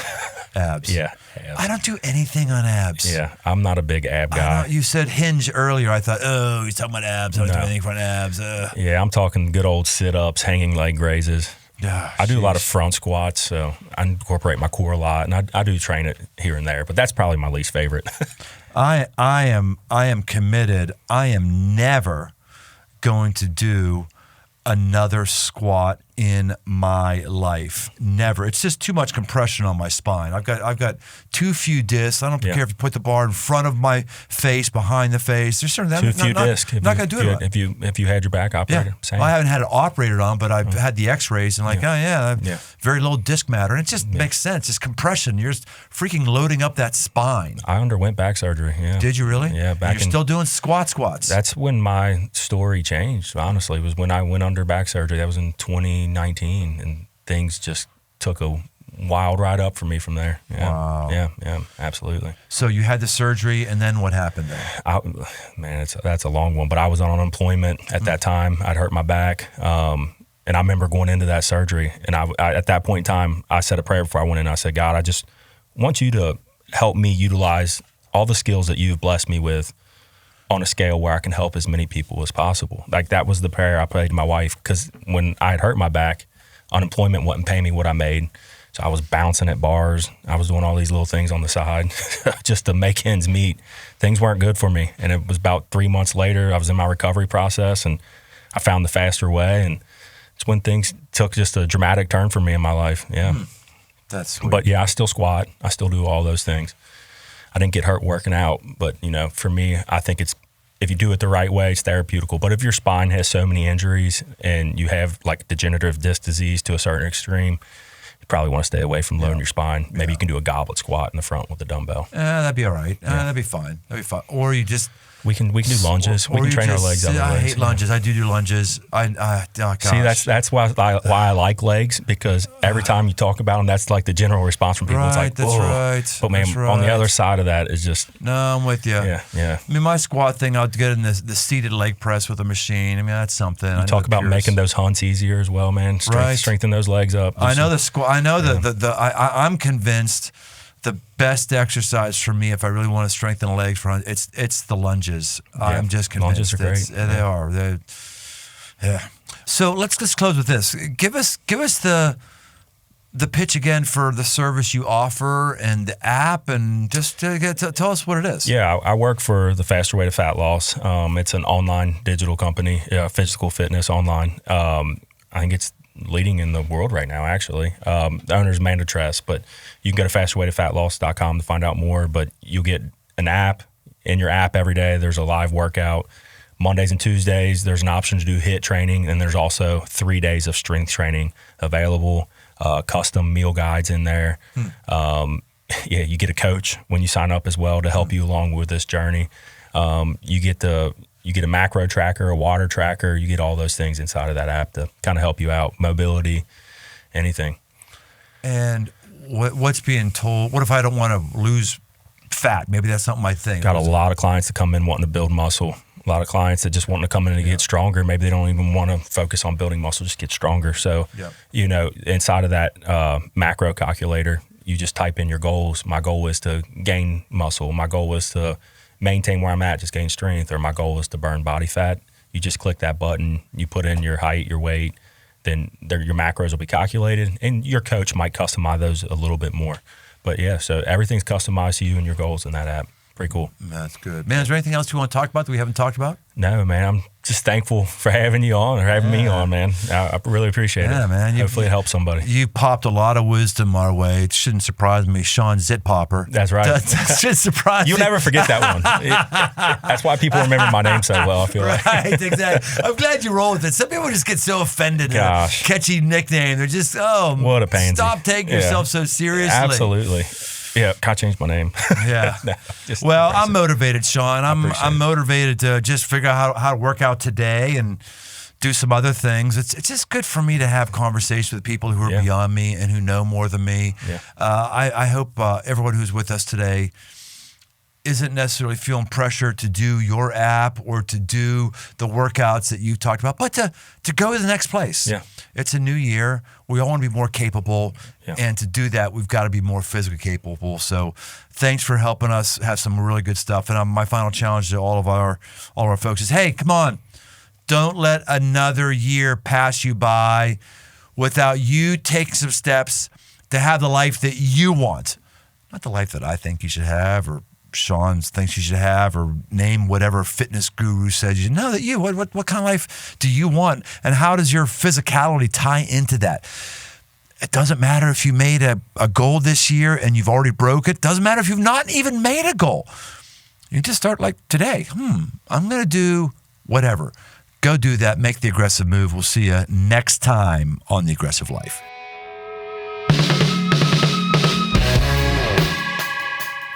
Abs. Yeah, abs. I don't do anything on abs. Yeah, I'm not a big ab guy. You said hinge earlier. I thought, oh, he's talking about abs. I don't do anything for abs. Yeah, I'm talking good old sit-ups, hanging leg raises. I do a lot of front squats, so I incorporate my core a lot, and I do train it here and there, but that's probably my least favorite. I am committed. I am never going to do another squat in my life. Never. It's just too much compression on my spine. I've got too few discs. I don't care if you put the bar in front of my face, behind the face. There's certain too few discs. I'm not going to do it. If you had your back operated, same. Well, I haven't had it operated on, but I've had the X-rays and very low disc matter, and it just makes sense. It's compression. You're just freaking loading up that spine. I underwent back surgery. Yeah. Did you really? Yeah. You're still doing squats. That's when my story changed. Honestly, was when I went under back surgery. That was in 2019, and things just took a wild ride up for me from there. Yeah. Wow. Yeah, absolutely. So you had the surgery, and then what happened there? That's a long one, but I was on unemployment at that time. I'd hurt my back, and I remember going into that surgery, and I at that point in time, I said a prayer before I went in. I said, God, I just want you to help me utilize all the skills that you've blessed me with on a scale where I can help as many people as possible. Like that was the prayer I prayed to my wife, because when I had hurt my back, unemployment wasn't paying me what I made. So I was bouncing at bars. I was doing all these little things on the side just to make ends meet. Things weren't good for me. And it was about 3 months later, I was in my recovery process and I found the faster way. And it's when things took just a dramatic turn for me in my life. Yeah. That's sweet. But yeah, I still squat. I still do all those things. I didn't get hurt working out. But, for me, I think if you do it the right way, it's therapeutical. But if your spine has so many injuries and you have like degenerative disc disease to a certain extreme, you probably want to stay away from loading your spine. Maybe you can do a goblet squat in the front with a dumbbell. That'd be all right. That'd be fine. Or you just... We can do lunges. We can train our legs. I hate lunges. I do lunges. Oh gosh. See, that's why I like legs, because every time you talk about them, that's like the general response from people. Right, it's like, that's whoa. right. But man, that's right. on the other side of that is just... No, I'm with you. Yeah. I mean, my squat thing, I'll get in the seated leg press with a machine. I mean, that's something. You talk about making those hunts easier as well, man. Strengthen those legs up. I know the squat. I know I'm convinced the best exercise for me, if I really want to strengthen legs, it's the lunges. Yeah, I'm just convinced. Lunges are great. They are. Yeah. So let's just close with this. Give us the pitch again for the service you offer and the app, and just tell us what it is. Yeah, I work for the Faster Way to Fat Loss. It's an online digital company, physical fitness online. I think it's leading in the world right now, actually. The owner's Amanda Tress, but you can go to fasterwaytofatloss.com to find out more. But you get an app. In your app every day, there's a live workout. Mondays and Tuesdays, there's an option to do HIIT training, and there's also 3 days of strength training available, custom meal guides in there. You get a coach when you sign up as well to help you along with this journey. You get a macro tracker, a water tracker. You get all those things inside of that app to kind of help you out, mobility, anything. And what's being told? What if I don't want to lose fat? Maybe that's something I think. Got a lot of clients that come in wanting to build muscle. A lot of clients that just want to come in and get stronger. Maybe they don't even want to focus on building muscle, just get stronger. So, inside of that macro calculator, you just type in your goals. My goal is to gain muscle. My goal is to maintain where I'm at, just gain strength, or my goal is to burn body fat. You just click that button, you put in your height, your weight, then your macros will be calculated, and your coach might customize those a little bit more. But yeah, so everything's customized to you and your goals in that app. Pretty cool. That's good. Man, is there anything else you want to talk about that we haven't talked about? No, man. I'm just thankful for having you on, or having me on, man. I really appreciate it. Yeah, man. Hopefully it helps somebody. You popped a lot of wisdom our way. It shouldn't surprise me. Shawn Zitt Popper. That's right. That should surprise You'll never forget that one. That's why people remember my name so well, I feel like. Right, exactly. I'm glad you roll with it. Some people just get so offended at a catchy nickname. They're just, what a pansy. Stop taking yourself so seriously. Absolutely. Yeah, can I change my name? Yeah. Well, I'm motivated, Shawn. I'm motivated to just figure out how to work out today and do some other things. It's just good for me to have conversations with people who are beyond me and who know more than me. Yeah. I hope everyone who's with us today isn't necessarily feeling pressure to do your app or to do the workouts that you've talked about, but to go to the next place. Yeah. It's a new year. We all want to be more capable, and to do that, we've got to be more physically capable. So thanks for helping us have some really good stuff. And my final challenge to all of our folks is, hey, come on, don't let another year pass you by without you taking some steps to have the life that you want. Not the life that I think you should have, or Shawn thinks you should have, or name whatever fitness guru says you know that you. What kind of life do you want, and how does your physicality tie into that? It doesn't matter if you made a goal this year and you've already broke it. Doesn't matter if you've not even made a goal. You just start like today. I'm going to do whatever. Go do that. Make the aggressive move. We'll see you next time on The Aggressive Life.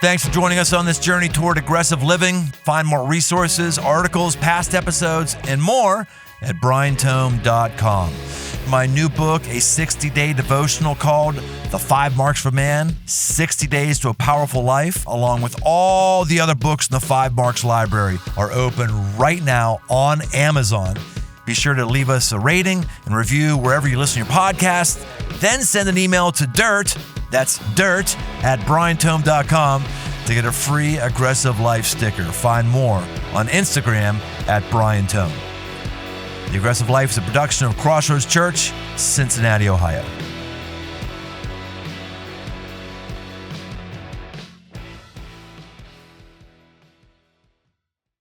Thanks for joining us on this journey toward aggressive living. Find more resources, articles, past episodes, and more at briantome.com. My new book, a 60-day devotional called The 5 Marks for Man, 60 Days to a Powerful Life, along with all the other books in the 5 Marks library, are open right now on Amazon. Be sure to leave us a rating and review wherever you listen to your podcast. Then send an email to that's dirt at briantome.com to get a free Aggressive Life sticker. Find more on Instagram at briantome. The Aggressive Life is a production of Crossroads Church, Cincinnati, Ohio.